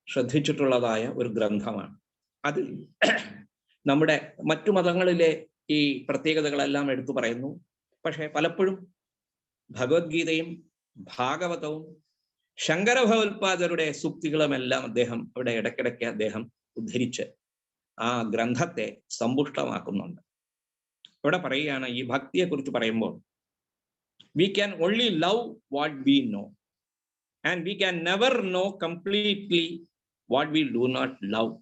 ശ്രദ്ധിച്ചിട്ടുള്ളതായ ഒരു ഗ്രന്ഥമാണ്. അതിൽ നമ്മുടെ മറ്റു മതങ്ങളിലെ ഈ പ്രത്യേകതകളെല്ലാം എടുത്തു പറയുന്നു. പക്ഷെ പലപ്പോഴും ഭഗവത്ഗീതയും ഭാഗവതവും ശങ്കരഭഗവത്പാദരുടെ സൂക്തികളുമെല്ലാം അദ്ദേഹം അവിടെ ഇടയ്ക്കിടയ്ക്ക് അദ്ദേഹം ഉദ്ധരിച്ച് ആ ഗ്രന്ഥത്തെ സമ്പുഷ്ടമാക്കുന്നുണ്ട്. ഇവിടെ പറയുകയാണ്, ഈ ഭക്തിയെ കുറിച്ച് പറയുമ്പോൾ, we can only love what we know and we can never know completely what we do not love.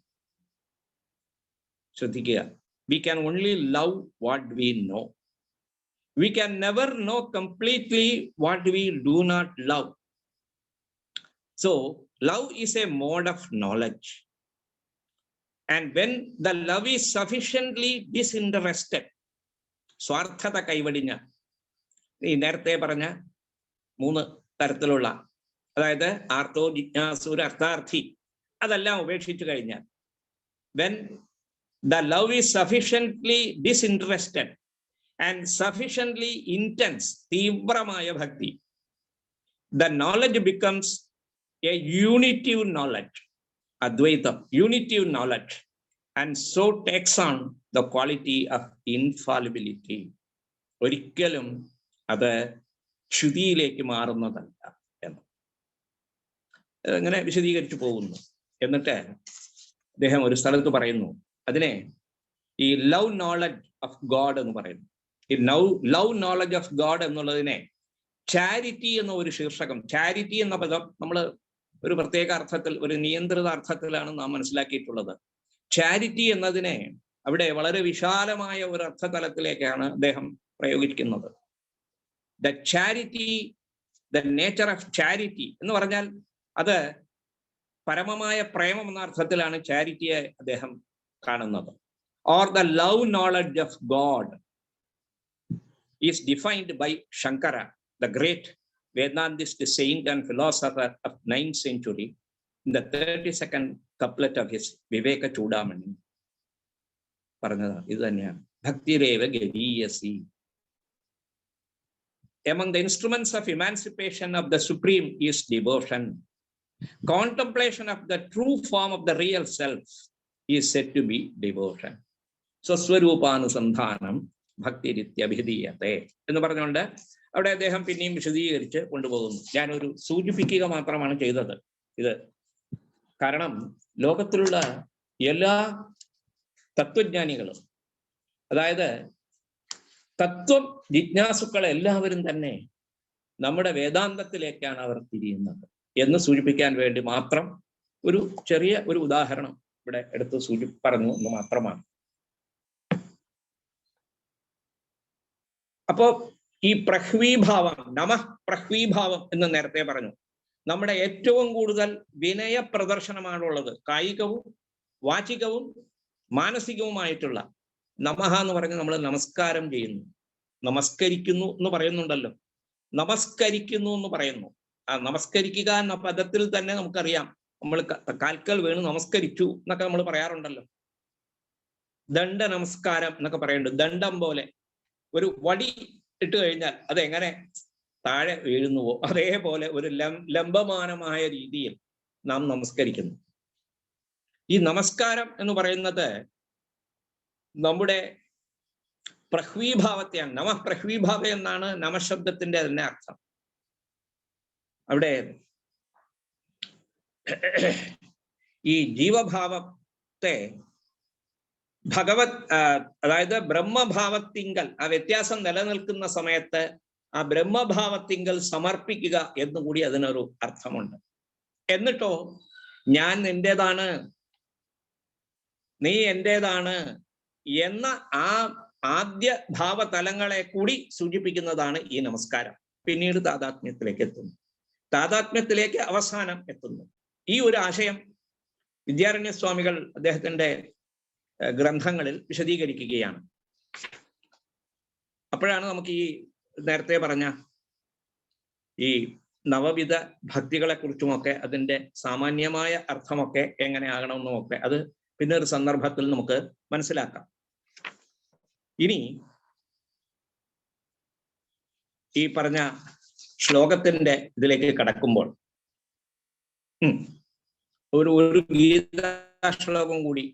ശ്രദ്ധിക്കുക, we can only love what we know. We can never know completely what we do not love. So love is a mode of knowledge, and when the love is sufficiently disinterested, സ്വാർത്ഥത കൈവടിഞ്ഞ, ഈ നേരത്തെ പറഞ്ഞ 3 തരത്തിലുള്ള, അതായത് ആർത്തോ, ജിജ്ഞാസൂർ, അർത്ഥാർത്ഥി, അതെല്ലാം ഉപേക്ഷിച്ചു കഴിഞ്ഞാൽ, when the love is sufficiently disinterested and sufficiently intense, തീവ്രമായ ഭക്തി, the knowledge becomes a unitive knowledge, advaitam, unitive knowledge, and so takes on the quality of infallibility. ഒരിക്കലും അത് ച്യുതിയിലേക്ക് മാറുന്നതല്ല എന്ന് അങ്ങനെ വിശദീകരിച്ചു പോകുന്നു. എന്നിട്ട് അദ്ദേഹം ഒരു സ്ഥലത്ത് പറയുന്നു, അതിനെ ഈ ലവ് നോളജ് ഓഫ് ഗോഡ് എന്ന് പറയുന്നു. ഈ ലവ് നോളജ് ഓഫ് ഗോഡ് എന്നുള്ളതിനെ ചാരിറ്റി എന്ന ഒരു ശീർഷകം, ചാരിറ്റി എന്ന പദം നമ്മൾ ഒരു പ്രത്യേക അർത്ഥത്തിൽ, ഒരു നിയന്ത്രിത അർത്ഥത്തിലാണ് നാം മനസ്സിലാക്കിയിട്ടുള്ളത്. ചാരിറ്റി എന്നതിനെ അവിടെ വളരെ വിശാലമായ ഒരു അർത്ഥതലത്തിലേക്കാണ് അദ്ദേഹം പ്രയോഗിക്കുന്നത്. The charity, the nature of charity എന്ന് പറഞ്ഞാൽ അത് പരമമായ പ്രേമം എന്ന അർത്ഥത്തിലാണ് ചാരിറ്റിയെ അദ്ദേഹം കാണുന്നത്. Or the love knowledge of God is defined by Shankara, the great Vedantist saint and philosopher of 9th century, in the 32nd couplet of his Viveka Chudamani. പറഞ്ഞതാണ് ഇത് തന്നെയാണ്, ഭക്തിരേവ ഗരീയസി. Among the instruments of emancipation of the supreme is devotion. Contemplation of the true form of the real self is said to be devotion. സ്വസ്വരൂപാനുസന്ധാനം ഭക്തിരിത്യഭിധീയത്തെ എന്ന് പറഞ്ഞുകൊണ്ട് അവിടെ അദ്ദേഹം പിന്നെയും വിശദീകരിച്ച് കൊണ്ടുപോകുന്നു. ഞാനൊരു സൂചിപ്പിക്കുക മാത്രമാണ് ചെയ്തത് ഇത്. കാരണം ലോകത്തിലുള്ള എല്ലാ തത്വജ്ഞാനികളും, അതായത് തത്വം ജിജ്ഞാസുക്കൾ എല്ലാവരും തന്നെ നമ്മുടെ വേദാന്തത്തിലേക്കാണ് അവർ തിരിയുന്നത് എന്ന് സൂചിപ്പിക്കാൻ വേണ്ടി മാത്രം ഒരു ചെറിയ ഒരു ഉദാഹരണം ഇവിടെ എടുത്ത് പറഞ്ഞു എന്ന് മാത്രമാണ്. അപ്പോ ഈ പ്രഹ്വീഭാവം, നമഃ പ്രഹ്വീഭാവം എന്ന് നേരത്തെ പറഞ്ഞു. നമ്മുടെ ഏറ്റവും കൂടുതൽ വിനയ പ്രദർശനമാണുള്ളത്. കായികവും വാചികവും മാനസികവുമായിട്ടുള്ള നമഃ എന്ന് പറഞ്ഞ് നമ്മൾ നമസ്കാരം ചെയ്യുന്നു, നമസ്കരിക്കുന്നു എന്ന് പറയുന്നുണ്ടല്ലോ, നമസ്കരിക്കുന്നു എന്ന് പറയുന്നു. ആ നമസ്കരിക്കുക എന്ന പദത്തിൽ തന്നെ നമുക്കറിയാം, നമ്മൾ കാൽക്കൽ വീണ് നമസ്കരിച്ചു എന്നൊക്കെ നമ്മൾ പറയാറുണ്ടല്ലോ. ദണ്ഡ നമസ്കാരം എന്നൊക്കെ പറയുന്നുണ്ട്. ദണ്ഡം പോലെ ഒരു വടി ഇട്ട് കഴിഞ്ഞാൽ അതെങ്ങനെ താഴെ വീഴുന്നുവോ അതേപോലെ ഒരു ലംബമാനമായ രീതിയിൽ നാം നമസ്കരിക്കുന്നു. ഈ നമസ്കാരം എന്ന് പറയുന്നത് നമ്മുടെ പ്രഹ്വീഭാവത്തെയാണ്. നമഃ പ്രഹ്വീഭാവ എന്നാണ് നമശബ്ദത്തിന്റെ തന്നെ അർത്ഥം. അവിടെ ഈ ജീവഭാവത്തെ അതായത് ബ്രഹ്മഭാവത്തിങ്കൽ ആ വ്യത്യാസം നിലനിൽക്കുന്ന സമയത്ത് ആ ബ്രഹ്മഭാവത്തിങ്കൽ സമർപ്പിക്കുക എന്നുകൂടി അതിനൊരു അർത്ഥമുണ്ട്. എന്നിട്ടോ ഞാൻ നിന്റേതാണ്, നീ എന്റേതാണ് എന്ന ആ ആദ്യ ഭാവതലങ്ങളെ കൂടി സൂചിപ്പിക്കുന്നതാണ് ഈ നമസ്കാരം. പിന്നീട് താദാത്മ്യത്തിലേക്ക് എത്തുന്നു, താദാത്മ്യത്തിലേക്ക് അവസാനം എത്തുന്നു. ഈ ഒരു ആശയം വിദ്യാരണ്യസ്വാമികൾ അദ്ദേഹത്തിന്റെ ഗ്രന്ഥങ്ങളിൽ വിശദീകരിക്കുകയാണ്. അപ്പോഴാണ് നമുക്ക് ഈ നേരത്തെ പറഞ്ഞ ഈ നവവിധ ഭക്തികളെ കുറിച്ചുമൊക്കെ അതിൻ്റെ സാമാന്യമായ അർത്ഥമൊക്കെ എങ്ങനെ ആകണമെന്നുമൊക്കെ അത് പിന്നെ ഒരു സന്ദർഭത്തിൽ നമുക്ക് മനസ്സിലാക്കാം. ഇനി ഈ പറഞ്ഞ ശ്ലോകത്തിന്റെ ഇതിലേക്ക് കടക്കുമ്പോൾ ഒരു ഗീതാ ശ്ലോകം കൂടി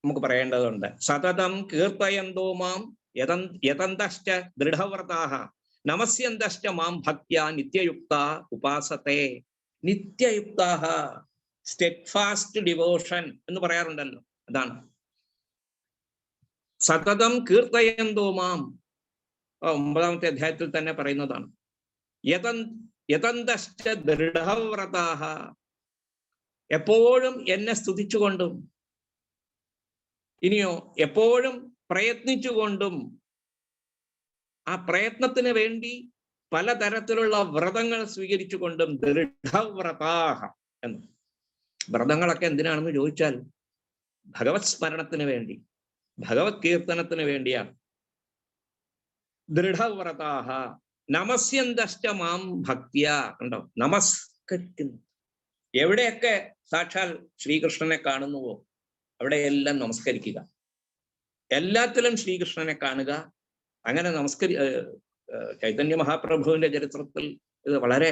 നമുക്ക് പറയേണ്ടതുണ്ട്. സതതം കീർത്തയന്തോ മാം യതന്തശ്ച ദൃഢവ്രതാഃ നമസ്യന്തശ്ച മാം ഭക്ത്യാ നിത്യയുക്താ ഉപാസത്തെ. നിത്യയുക്താഃ, സ്റ്റെഡ്ഫാസ്റ്റ് ഡിവോഷൻ എന്ന് പറയാറുണ്ടല്ലോ, അതാണ്. സതതം കീർത്തയന്തോ മാം 9ാമത്തെ അധ്യായത്തിൽ തന്നെ പറയുന്നതാണ്. യതന്തശ്ച ദൃഢവ്രതാഃ, എപ്പോഴും എന്നെ സ്തുതിച്ചുകൊണ്ടും ഇനിയോ എപ്പോഴും പ്രയത്നിച്ചുകൊണ്ടും, ആ പ്രയത്നത്തിന് വേണ്ടി പലതരത്തിലുള്ള വ്രതങ്ങൾ സ്വീകരിച്ചുകൊണ്ടും ദൃഢവ്രതാഃ എന്ന്. വ്രതങ്ങളൊക്കെ എന്തിനാണെന്ന് ചോദിച്ചാൽ ഭഗവത് സ്മരണത്തിന് വേണ്ടി, ഭഗവത് കീർത്തനത്തിന് വേണ്ടിയാണ്. ദൃഢവ്രതാഃ നമസ്യന്തശ്ച മാം ഭക്ത്യാ, കണ്ടോ, നമസ്കരിക്കുന്നു. എവിടെയൊക്കെ സാക്ഷാൽ ശ്രീകൃഷ്ണനെ കാണുന്നുവോ അവിടെയെല്ലാം നമസ്കരിക്കുക, എല്ലാത്തിലും ശ്രീകൃഷ്ണനെ കാണുക. അങ്ങനെ ചൈതന്യ മഹാപ്രഭുവിന്റെ ചരിത്രത്തിൽ ഇത് വളരെ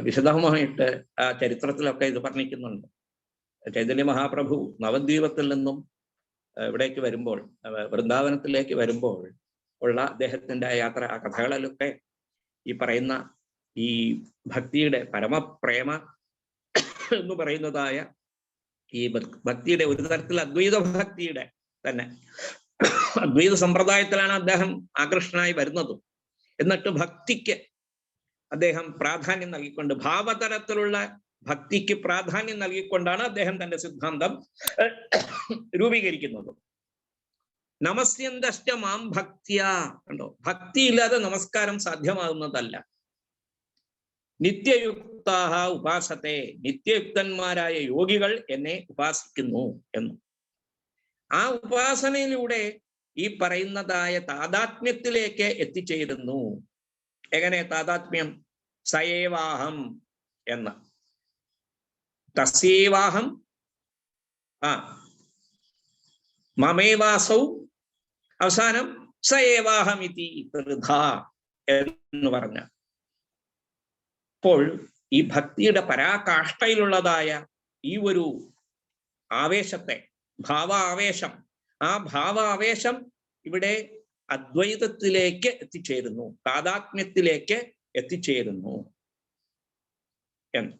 വിശദമായിട്ട് ആ ചരിത്രത്തിലൊക്കെ ഇത് പറഞ്ഞിരിക്കുന്നുണ്ട്. ചൈതന്യ മഹാപ്രഭു നവദ്വീപത്തിൽ നിന്നും ഇവിടേക്ക് വരുമ്പോൾ, വൃന്ദാവനത്തിലേക്ക് വരുമ്പോൾ ഉള്ള അദ്ദേഹത്തിന്റെ യാത്ര, ആ കഥകളിലൊക്കെ ഈ പറയുന്ന ഈ ഭക്തിയുടെ പരമപ്രേമ എന്ന് പറയുന്നതായ ഈ ഭക്തിയുടെ ഒരു തരത്തിൽ അദ്വൈത ഭക്തിയുടെ തന്നെ അദ്വൈത സമ്പ്രദായത്തിലാണ് അദ്ദേഹം ആകൃഷ്ടനായി വരുന്നതും. എന്നിട്ട് ഭക്തിക്ക് അദ്ദേഹം പ്രാധാന്യം നൽകിക്കൊണ്ട്, ഭാവതലത്തിലുള്ള ഭക്തിക്ക് പ്രാധാന്യം നൽകിക്കൊണ്ടാണ് അദ്ദേഹം തന്റെ സിദ്ധാന്തം രൂപീകരിക്കുന്നത്. നമസ്യന്തശ്ച മാം ഭക്ത്യാ, കണ്ടോ, ഭക്തിയില്ലാതെ നമസ്കാരം സാധ്യമാകുന്നതല്ല. നിത്യയുക്താഃ ഉപാസത്തെ, നിത്യയുക്തന്മാരായ യോഗികൾ എന്നെ ഉപാസിക്കുന്നു എന്ന്. ആ ഉപാസനയിലൂടെ ഈ പറയുന്നതായ താദാത്മ്യത്തിലേക്ക് എത്തിച്ചേരുന്നു. എങ്ങനെ താദാത്മ്യം? സയേവാഹം എന്ന്, തസ്യേവാഹം മമേവാസൗ, അവസാനം സയേവാഹമിതി ത്രിധാ എന്ന് പറഞ്ഞ. അപ്പോൾ ഈ ഭക്തിയുടെ പരാകാഷ്ഠയിലുള്ളതായ ഈ ഒരു ആവേശത്തെ, ഭാവാവേശം, ആ ഭാവാവേശം ഇവിടെ അദ്വൈതത്തിലേക്ക് എത്തിച്ചേരുന്നു, താദാത്മ്യത്തിലേക്ക് എത്തിച്ചേരുന്നു എന്ന്.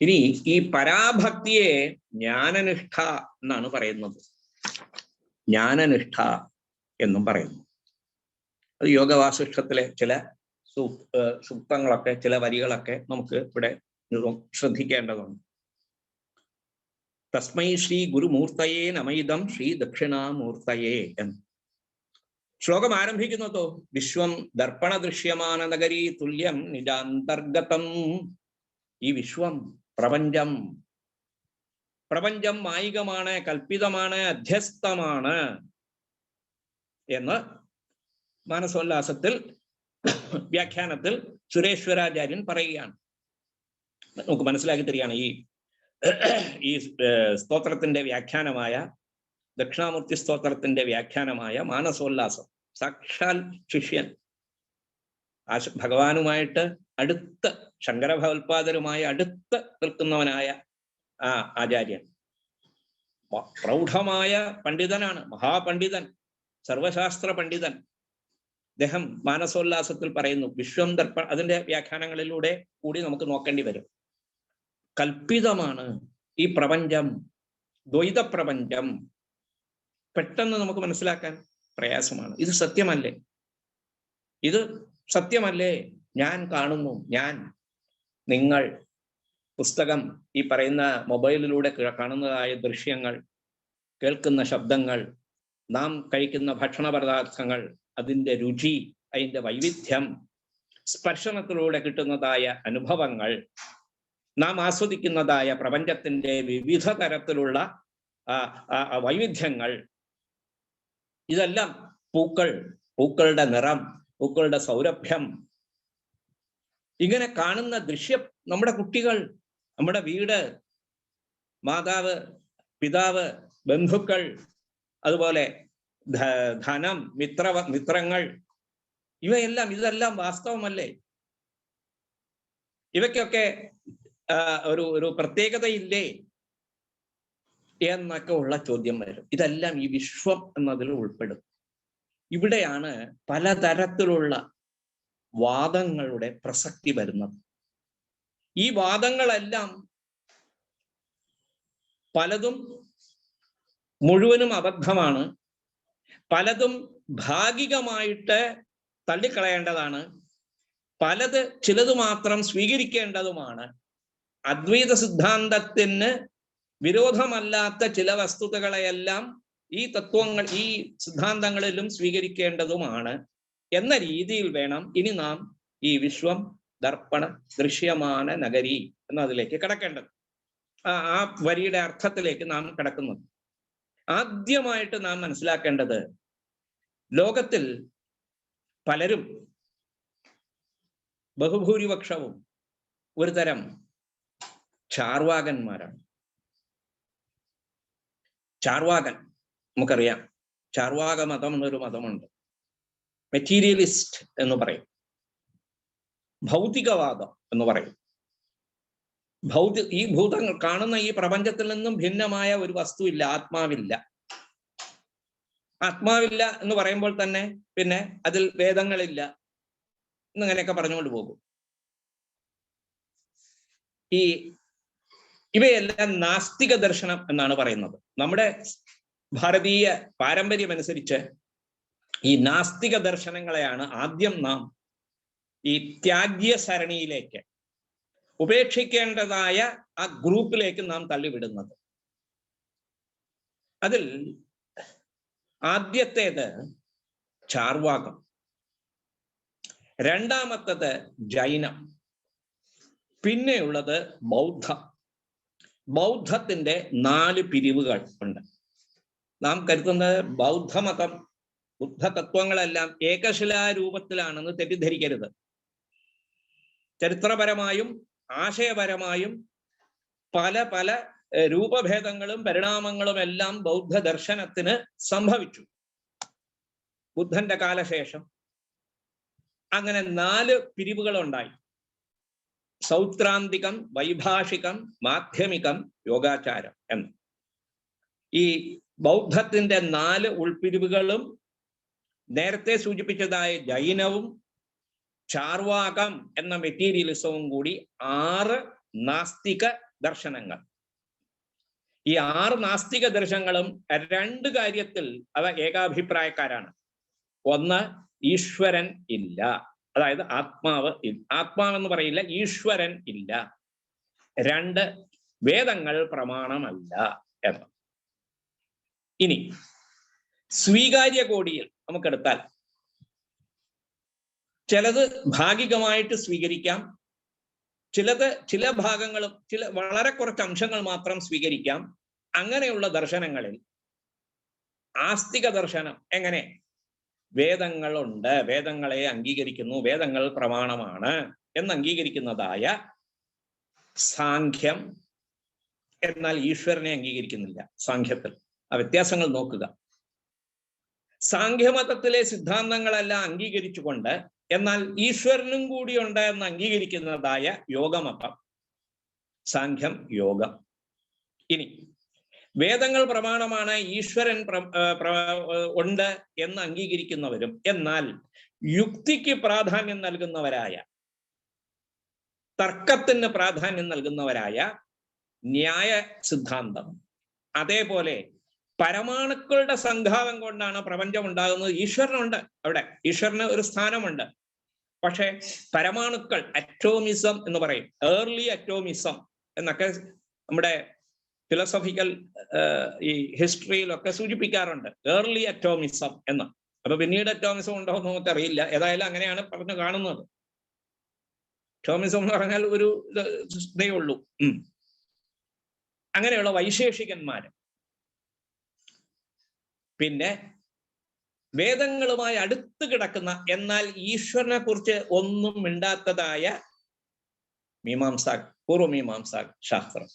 ഇനി ഈ പരാഭക്തിയെ ജ്ഞാനനിഷ്ഠ എന്നാണ് പറയുന്നത്. ജ്ഞാനനിഷ്ഠ എന്നും പറയുന്നു. അത് യോഗവാസിഷ്ഠത്തിലെ ചില സൂക്തങ്ങളൊക്കെ, ചില വരികളൊക്കെ നമുക്ക് ഇവിടെ ശ്രദ്ധിക്കേണ്ടതുണ്ട്. തസ്മൈ ശ്രീ ഗുരുമൂർത്തയേ നമയിദം ശ്രീ ദക്ഷിണാമൂർത്തയേ എന്ന് ശ്ലോകം ആരംഭിക്കുന്നതോ വിശ്വം ദർപ്പണ ദൃശ്യമാന നഗരീ തുല്യം നിജാന്തർഗതം. ഈ വിശ്വം, പ്രപഞ്ചം മായികമാണ്, കൽപ്പിതമാണ്, അധ്യസ്ഥമാണ് എന്ന് മാനസോല്ലാസത്തിൽ വ്യാഖ്യാനത്തിൽ സുരേശ്വരാചാര്യൻ പറയുകയാണ്. നമുക്ക് മനസ്സിലാക്കി തരികയാണ് ഈ സ്തോത്രത്തിന്റെ വ്യാഖ്യാനമായ, ദക്ഷിണാമൂർത്തി സ്തോത്രത്തിന്റെ വ്യാഖ്യാനമായ മാനസോല്ലാസം. സാക്ഷാൽ ശിഷ്യൻ, ഭഗവാനുമായിട്ട് അടുത്ത്, ശങ്കര ഭഗവത്പാദരുമായി അടുത്ത് നിൽക്കുന്നവനായ ആ ആചാര്യൻ പ്രൗഢമായ പണ്ഡിതനാണ്, മഹാപണ്ഡിതൻ, സർവശാസ്ത്ര പണ്ഡിതൻ. അദ്ദേഹം മാനസോല്ലാസത്തിൽ പറയുന്നു വിശ്വം ദർപ്പണ, അതിന്റെ വ്യാഖ്യാനങ്ങളിലൂടെ കൂടി നമുക്ക് നോക്കേണ്ടി വരും. കൽപ്പിതമാണ് ഈ പ്രപഞ്ചം, ദ്വൈത പ്രപഞ്ചം. പെട്ടെന്ന് നമുക്ക് മനസ്സിലാക്കാൻ പ്രയാസമാണ്. ഇത് സത്യമല്ലേ? ഇത് സത്യമല്ലേ? ഞാൻ കാണുന്നു, ഞാൻ, നിങ്ങൾ, പുസ്തകം, ഈ പറയുന്ന മൊബൈലിലൂടെ കാണുന്നതായ ദൃശ്യങ്ങൾ, കേൾക്കുന്ന ശബ്ദങ്ങൾ, നാം കഴിക്കുന്ന ഭക്ഷണ പദാർത്ഥങ്ങൾ, അതിൻ്റെ രുചി, അതിൻ്റെ വൈവിധ്യം, സ്പർശനത്തിലൂടെ കിട്ടുന്നതായ അനുഭവങ്ങൾ, നാം ആസ്വദിക്കുന്നതായ പ്രപഞ്ചത്തിൻ്റെ വിവിധ തരത്തിലുള്ള വൈവിധ്യങ്ങൾ, ഇതെല്ലാം പൂക്കളുടെ നിറം, പൂക്കളുടെ സൗരഭ്യം, ഇങ്ങനെ കാണുന്ന ദൃശ്യം, നമ്മുടെ കുട്ടികൾ, നമ്മുടെ വീട്, മാതാവ്, പിതാവ്, ബന്ധുക്കൾ, അതുപോലെ ധനം, മിത്രങ്ങൾ, ഇതെല്ലാം വാസ്തവമല്ലേ? ഇവയ്ക്കൊക്കെ ഒരു പ്രത്യേകതയില്ലേ എന്നൊക്കെ ഉള്ള ചോദ്യം വരും. ഇതെല്ലാം ഈ വിശ്വം എന്നതിൽ ഉൾപ്പെടും. ഇവിടെയാണ് പലതരത്തിലുള്ള വാദങ്ങളുടെ പ്രസക്തി വരുന്നത്. ഈ വാദങ്ങളെല്ലാം പലതും മുഴുവനും അബദ്ധമാണ്, പലതും ഭാഗികമായിട്ട് തള്ളിക്കളയേണ്ടതാണ്, ചിലത് മാത്രം സ്വീകരിക്കേണ്ടതുമാണ്. അദ്വൈത സിദ്ധാന്തത്തിന് വിരോധമല്ലാത്ത ചില വസ്തുതകളെയെല്ലാം ഈ തത്വങ്ങൾ, ഈ സിദ്ധാന്തങ്ങളിലും സ്വീകരിക്കേണ്ടതുമാണ് എന്ന രീതിയിൽ വേണം ഇനി നാം ഈ വിശ്വം ദർപ്പണ ദൃശ്യമാന നഗരി എന്നതിലേക്ക് കടക്കേണ്ടത്. ആ വരിയുടെ അർത്ഥത്തിലേക്ക് നാം കടക്കുന്നത്. ആദ്യമായിട്ട് നാം മനസ്സിലാക്കേണ്ടത്, ലോകത്തിൽ പലരും, ബഹുഭൂരിപക്ഷവും ഒരു തരം ചാർവാകന്മാരാണ്. ചാർവാകൻ, നമുക്കറിയാം, ചാർവാക മതം എന്നൊരു മതമുണ്ട്. മെറ്റീരിയലിസ്റ്റ് എന്ന് പറയും, ഭൗതികവാദം എന്ന് പറയും. ഈ ഭൂതങ്ങൾ കാണുന്ന ഈ പ്രപഞ്ചത്തിൽ നിന്നും ഭിന്നമായ ഒരു വസ്തുവില്ല, ആത്മാവില്ല. ആത്മാവില്ല എന്ന് പറയുമ്പോൾ തന്നെ പിന്നെ അതിൽ വേദങ്ങളില്ല എന്നിങ്ങനെയൊക്കെ പറഞ്ഞുകൊണ്ട് പോകും. ഇവയെല്ലാം നാസ്തിക ദർശനം എന്നാണ് പറയുന്നത്. നമ്മുടെ ഭാരതീയ പാരമ്പര്യമനുസരിച്ച് ഈ നാസ്തിക ദർശനങ്ങളെയാണ് ആദ്യം നാം ഈ ത്യാഗ്യ സരണിയിലേക്ക്, ഉപേക്ഷിക്കേണ്ടതായ ആ ഗ്രൂപ്പിലേക്ക് നാം തള്ളിവിടുന്നത്. അതിൽ ആദ്യത്തേത് ചാർവാകം, രണ്ടാമത്തത് ജൈനം, പിന്നെയുള്ളത് ബൗദ്ധം. ബൗദ്ധത്തിന്റെ 4 പിരിവുകൾ ഉണ്ട്. നാം കരുതുന്നത് ബൗദ്ധമതം, ബുദ്ധ തത്വങ്ങളെല്ലാം ഏകശിലാരൂപത്തിലാണെന്ന് തെറ്റിദ്ധരിക്കരുത്. ചരിത്രപരമായും ആശയപരമായും പല രൂപഭേദങ്ങളും പരിണാമങ്ങളും എല്ലാം ബൗദ്ധ ദർശനത്തിന് സംഭവിച്ചു. ബുദ്ധന്റെ കാലശേഷം അങ്ങനെ 4 പിരിവുകളുണ്ടായി. സൗത്രാന്തികം, വൈഭാഷികം, മാധ്യമികം, യോഗാചാരം എന്ന്. ഈ ബൗദ്ധത്തിന്റെ 4 ഉൾപിരിവുകളും നേരത്തെ സൂചിപ്പിച്ചതായ ജൈനവും ചാർവാകം എന്ന മെറ്റീരിയലിസവും കൂടി 6 നാസ്തിക ദർശനങ്ങൾ. ഈ 6 നാസ്തിക ദർശനങ്ങളും 2 കാര്യത്തിൽ അവ ഏകാഭിപ്രായക്കാരാണ്. ഒന്ന്, ഈശ്വരൻ ഇല്ല. അതായത് ആത്മാവെന്ന് പറയില്ല, ഈശ്വരൻ ഇല്ല. 2, വേദങ്ങൾ പ്രമാണമല്ല എന്ന്. ഇനി സ്വീകാര്യ കോടിയിൽ നമുക്കെടുത്താൽ ചിലത് ഭാഗികമായിട്ട് സ്വീകരിക്കാം, ചില ഭാഗങ്ങളും വളരെ കുറച്ച് അംശങ്ങൾ മാത്രം സ്വീകരിക്കാം. അങ്ങനെയുള്ള ദർശനങ്ങളിൽ ആസ്തിക ദർശനം എങ്ങനെ? വേദങ്ങളുണ്ട്, വേദങ്ങളെ അംഗീകരിക്കുന്നു, വേദങ്ങൾ പ്രമാണമാണ് എന്ന് അംഗീകരിക്കുന്നതായ സാഖ്യം. എന്നാൽ ഈശ്വരനെ അംഗീകരിക്കുന്നില്ല സാഖ്യത്തിൽ. ആ വ്യത്യാസങ്ങൾ നോക്കുക. സാഖ്യമതത്തിലെ സിദ്ധാന്തങ്ങളെല്ലാം അംഗീകരിച്ചുകൊണ്ട് എന്നാൽ ഈശ്വരനും കൂടിയുണ്ട് എന്ന് അംഗീകരിക്കുന്നതായ യോഗമതം, സാഖ്യം യോഗം. ഇനി വേദങ്ങൾ പ്രമാണമാണ്, ഈശ്വരൻ ഉണ്ട് എന്ന് അംഗീകരിക്കുന്നവരും എന്നാൽ യുക്തിക്ക് പ്രാധാന്യം നൽകുന്നവരായ, തർക്കത്തിന് പ്രാധാന്യം നൽകുന്നവരായ ന്യായ സിദ്ധാന്തം. അതേപോലെ പരമാണുക്കളുടെ സംഘാതം കൊണ്ടാണ് പ്രപഞ്ചം ഉണ്ടാകുന്നത്. ഈശ്വരനുണ്ട് അവിടെ, ഈശ്വരന് ഒരു സ്ഥാനമുണ്ട്. പക്ഷെ പരമാണുക്കൾ, അറ്റോമിസം എന്ന് പറയും, ഏർലി അറ്റോമിസം എന്നൊക്കെ നമ്മുടെ ഫിലോസഫിക്കൽ ഈ ഹിസ്റ്ററിയിലൊക്കെ സൂചിപ്പിക്കാറുണ്ട്, ഏർലി അറ്റോമിസം എന്ന്. അപ്പൊ പിന്നീട് അറ്റോമിസം ഉണ്ടോ എന്ന് നമുക്കറിയില്ല. ഏതായാലും അങ്ങനെയാണ് പറഞ്ഞു കാണുന്നത്. അറ്റോമിസം എന്ന് പറഞ്ഞാൽ ഒരു ഇതേ ഉള്ളൂ. അങ്ങനെയുള്ള വൈശേഷികന്മാര്. പിന്നെ വേദങ്ങളുമായി അടുത്ത് കിടക്കുന്ന എന്നാൽ ഈശ്വരനെ കുറിച്ച് ഒന്നും മിണ്ടാത്തതായ മീമാംസ, പൂർവമീമാംസ ശാസ്ത്രം,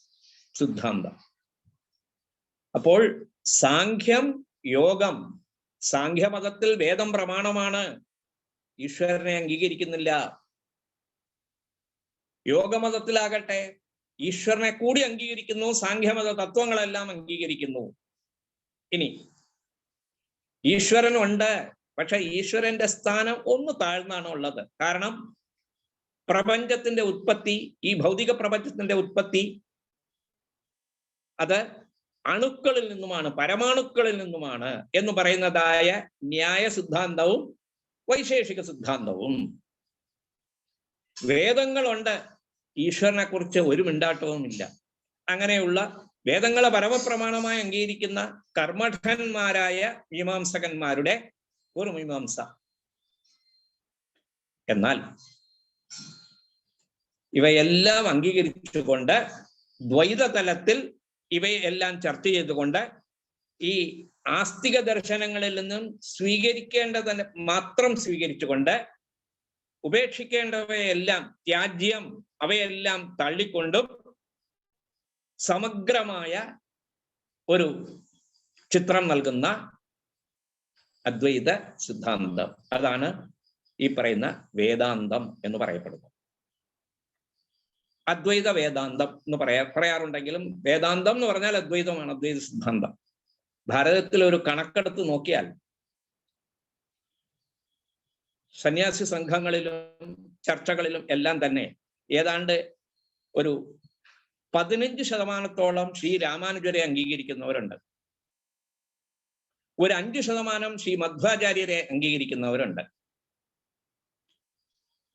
സിദ്ധാന്തം. അപ്പോൾ സാഖ്യം, യോഗം, സാഖ്യമതത്തിൽ വേദം പ്രമാണമാണ്, ഈശ്വരനെ അംഗീകരിക്കുന്നില്ല. യോഗമതത്തിലാകട്ടെ ഈശ്വരനെ കൂടി അംഗീകരിക്കുന്നു, സാഖ്യമത തത്വങ്ങളെല്ലാം അംഗീകരിക്കുന്നു. ഇനി ഈശ്വരൻ ഉണ്ട്, പക്ഷെ ഈശ്വരന്റെ സ്ഥാനം ഒന്ന് താഴ്ന്നാണ് ഉള്ളത്. കാരണം പ്രപഞ്ചത്തിന്റെ ഉത്പത്തി, ഈ ഭൗതിക പ്രപഞ്ചത്തിന്റെ ഉത്പത്തി അത് അണുക്കളിൽ നിന്നുമാണ്, പരമാണുക്കളിൽ നിന്നുമാണ് എന്ന് പറയുന്നതായ ന്യായ സിദ്ധാന്തവും വൈശേഷിക സിദ്ധാന്തവും. വേദങ്ങളുണ്ട്, ഈശ്വരനെ കുറിച്ച് ഒരു മിണ്ടാട്ടവുമില്ല. അങ്ങനെയുള്ള വേദങ്ങളെ പരമപ്രമാണമായി അംഗീകരിക്കുന്ന കർമ്മഠന്മാരായ മീമാംസകന്മാരുടെ ഒരു മീമാംസ. എന്നാൽ ഇവയെല്ലാം അംഗീകരിച്ചുകൊണ്ട് ദ്വൈതതലത്തിൽ ഇവയെല്ലാം ചർച്ച ചെയ്തുകൊണ്ട് ഈ ആസ്തിക ദർശനങ്ങളിൽ നിന്നും സ്വീകരിക്കേണ്ടതിന് മാത്രം സ്വീകരിച്ചുകൊണ്ട് ഉപേക്ഷിക്കേണ്ടവയെല്ലാം ത്യാജ്യം, അവയെല്ലാം തള്ളിക്കൊണ്ടും സമഗ്രമായ ഒരു ചിത്രം നൽകുന്ന അദ്വൈത സിദ്ധാന്തം, അതാണ് ഈ പറയുന്ന വേദാന്തം എന്ന് പറയപ്പെടുന്നത്. അദ്വൈത വേദാന്തം എന്ന് പറയാറുണ്ടെങ്കിലും വേദാന്തം എന്ന് പറഞ്ഞാൽ അദ്വൈതമാണ്, അദ്വൈത സിദ്ധാന്തം. ഭാരതത്തിൽ ഒരു കണക്കെടുത്ത് നോക്കിയാൽ സന്യാസി സംഘങ്ങളിലും ചർച്ചകളിലും എല്ലാം തന്നെ ഏതാണ്ട് ഒരു 15% ശ്രീ രാമാനുജരെ അംഗീകരിക്കുന്നവരുണ്ട്. ഒരു 5% ശ്രീ മധ്വാചാര്യരെ അംഗീകരിക്കുന്നവരുണ്ട്.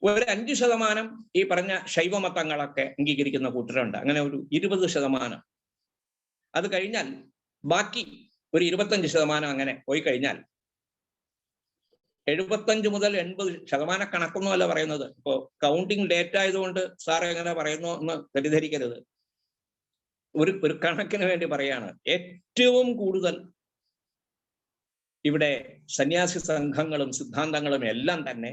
ഒരു 5% ഈ പറഞ്ഞ ശൈവമതങ്ങളൊക്കെ അംഗീകരിക്കുന്ന കൂട്ടരുണ്ട്. അങ്ങനെ ഒരു 20%. അത് കഴിഞ്ഞാൽ ബാക്കി ഒരു 25% അങ്ങനെ പോയി കഴിഞ്ഞാൽ 75 മുതൽ 80% കണക്കൊന്നുമല്ല പറയുന്നത്. ഇപ്പോ കൗണ്ടിങ് ഡേറ്റ് ആയതുകൊണ്ട് സാർ എങ്ങനെ പറയുന്നു എന്ന് തെറ്റിദ്ധരിക്കരുത്. ഒരു കണക്കിന് വേണ്ടി പറയാണ്. ഏറ്റവും കൂടുതൽ ഇവിടെ സന്യാസി സംഘങ്ങളും സിദ്ധാന്തങ്ങളും എല്ലാം തന്നെ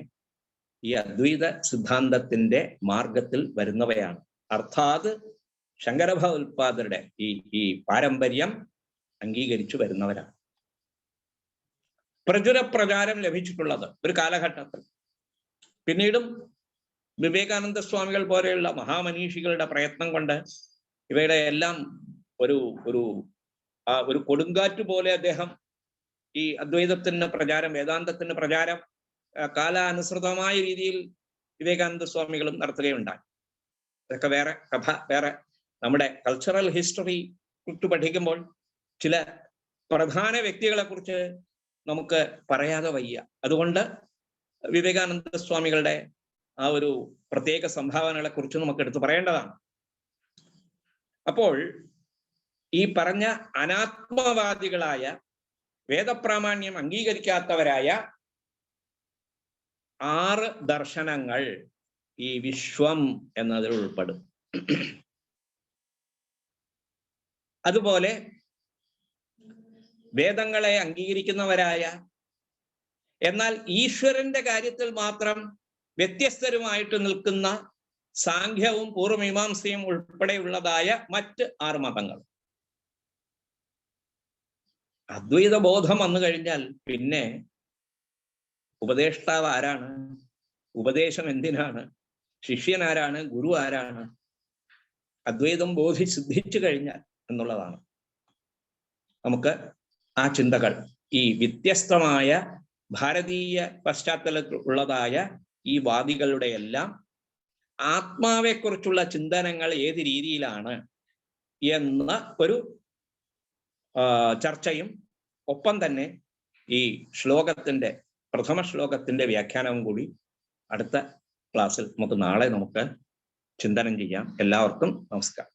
ഈ അദ്വൈത സിദ്ധാന്തത്തിന്റെ മാർഗത്തിൽ വരുന്നവയാണ്. അർത്ഥാത് ശങ്കരഭഗവത്പാദരുടെ ഈ പാരമ്പര്യം അംഗീകരിച്ചു വരുന്നവരാണ്. പ്രചുര പ്രചാരം ലഭിച്ചിട്ടുള്ളത് ഒരു കാലഘട്ടത്തിൽ. പിന്നീടും വിവേകാനന്ദ സ്വാമികൾ പോലെയുള്ള മഹാമനീഷികളുടെ പ്രയത്നം കൊണ്ട് ഇവയുടെ എല്ലാം ഒരു കൊടുങ്കാറ്റ് പോലെ അദ്ദേഹം ഈ അദ്വൈതത്തിന് പ്രചാരം, വേദാന്തത്തിന് പ്രചാരം കാലാനുസൃതമായ രീതിയിൽ വിവേകാനന്ദ സ്വാമികളും നടത്തുകയുണ്ടായി. ഇതൊക്കെ വേറെ കഥ. വേറെ നമ്മുടെ കൾച്ചറൽ ഹിസ്റ്ററി കുറിച്ച് പഠിക്കുമ്പോൾ ചില പ്രധാന വ്യക്തികളെ കുറിച്ച് നമുക്ക് പറയാതെ വയ്യ. അതുകൊണ്ട് വിവേകാനന്ദ സ്വാമികളുടെ ആ ഒരു പ്രത്യേക സംഭാവനകളെ കുറിച്ച് നമുക്ക് എടുത്തു പറയേണ്ടതാണ്. അപ്പോൾ ഈ പറഞ്ഞ അനാത്മവാദികളായ, വേദപ്രാമാണ്യം അംഗീകരിക്കാത്തവരായ 6 ദർശനങ്ങൾ ഈ വിശ്വം എന്നതിൽ ഉൾപ്പെടും. അതുപോലെ വേദങ്ങളെ അംഗീകരിക്കുന്നവരായ, എന്നാൽ ഈശ്വരന്റെ കാര്യത്തിൽ മാത്രം വ്യത്യസ്തരുമായിട്ട് നിൽക്കുന്ന സാഖ്യവും പൂർവമീമാംസയും ഉൾപ്പെടെയുള്ളതായ മറ്റ് 6 മതങ്ങൾ. അദ്വൈത ബോധം വന്നു കഴിഞ്ഞാൽ പിന്നെ ഉപദേഷ്ടാവ് ആരാണ്, ഉപദേശം എന്തിനാണ്, ശിഷ്യൻ ആരാണ്, ഗുരു ആരാണ്, അദ്വൈതം സിദ്ധിച്ചു കഴിഞ്ഞാൽ എന്നുള്ളതാണ്. നമുക്ക് ആ ചിന്തകൾ ഈ വ്യത്യസ്തമായ ഭാരതീയ പശ്ചാത്തലത്തിൽ ഉള്ളതായ ഈ വാദികളുടെ എല്ലാം ആത്മാവെക്കുറിച്ചുള്ള ചിന്തനങ്ങൾ ഏത് രീതിയിലാണ് എന്ന ഒരു ചർച്ചയും, ഒപ്പം തന്നെ ഈ ശ്ലോകത്തിന്റെ പ്രഥമ ശ്ലോകത്തിന്റെ വ്യാഖ്യാനവും കൂടി അടുത്ത ക്ലാസ്സിൽ നാളെ നമുക്ക് ചിന്തനം ചെയ്യാം. എല്ലാവർക്കും നമസ്കാരം.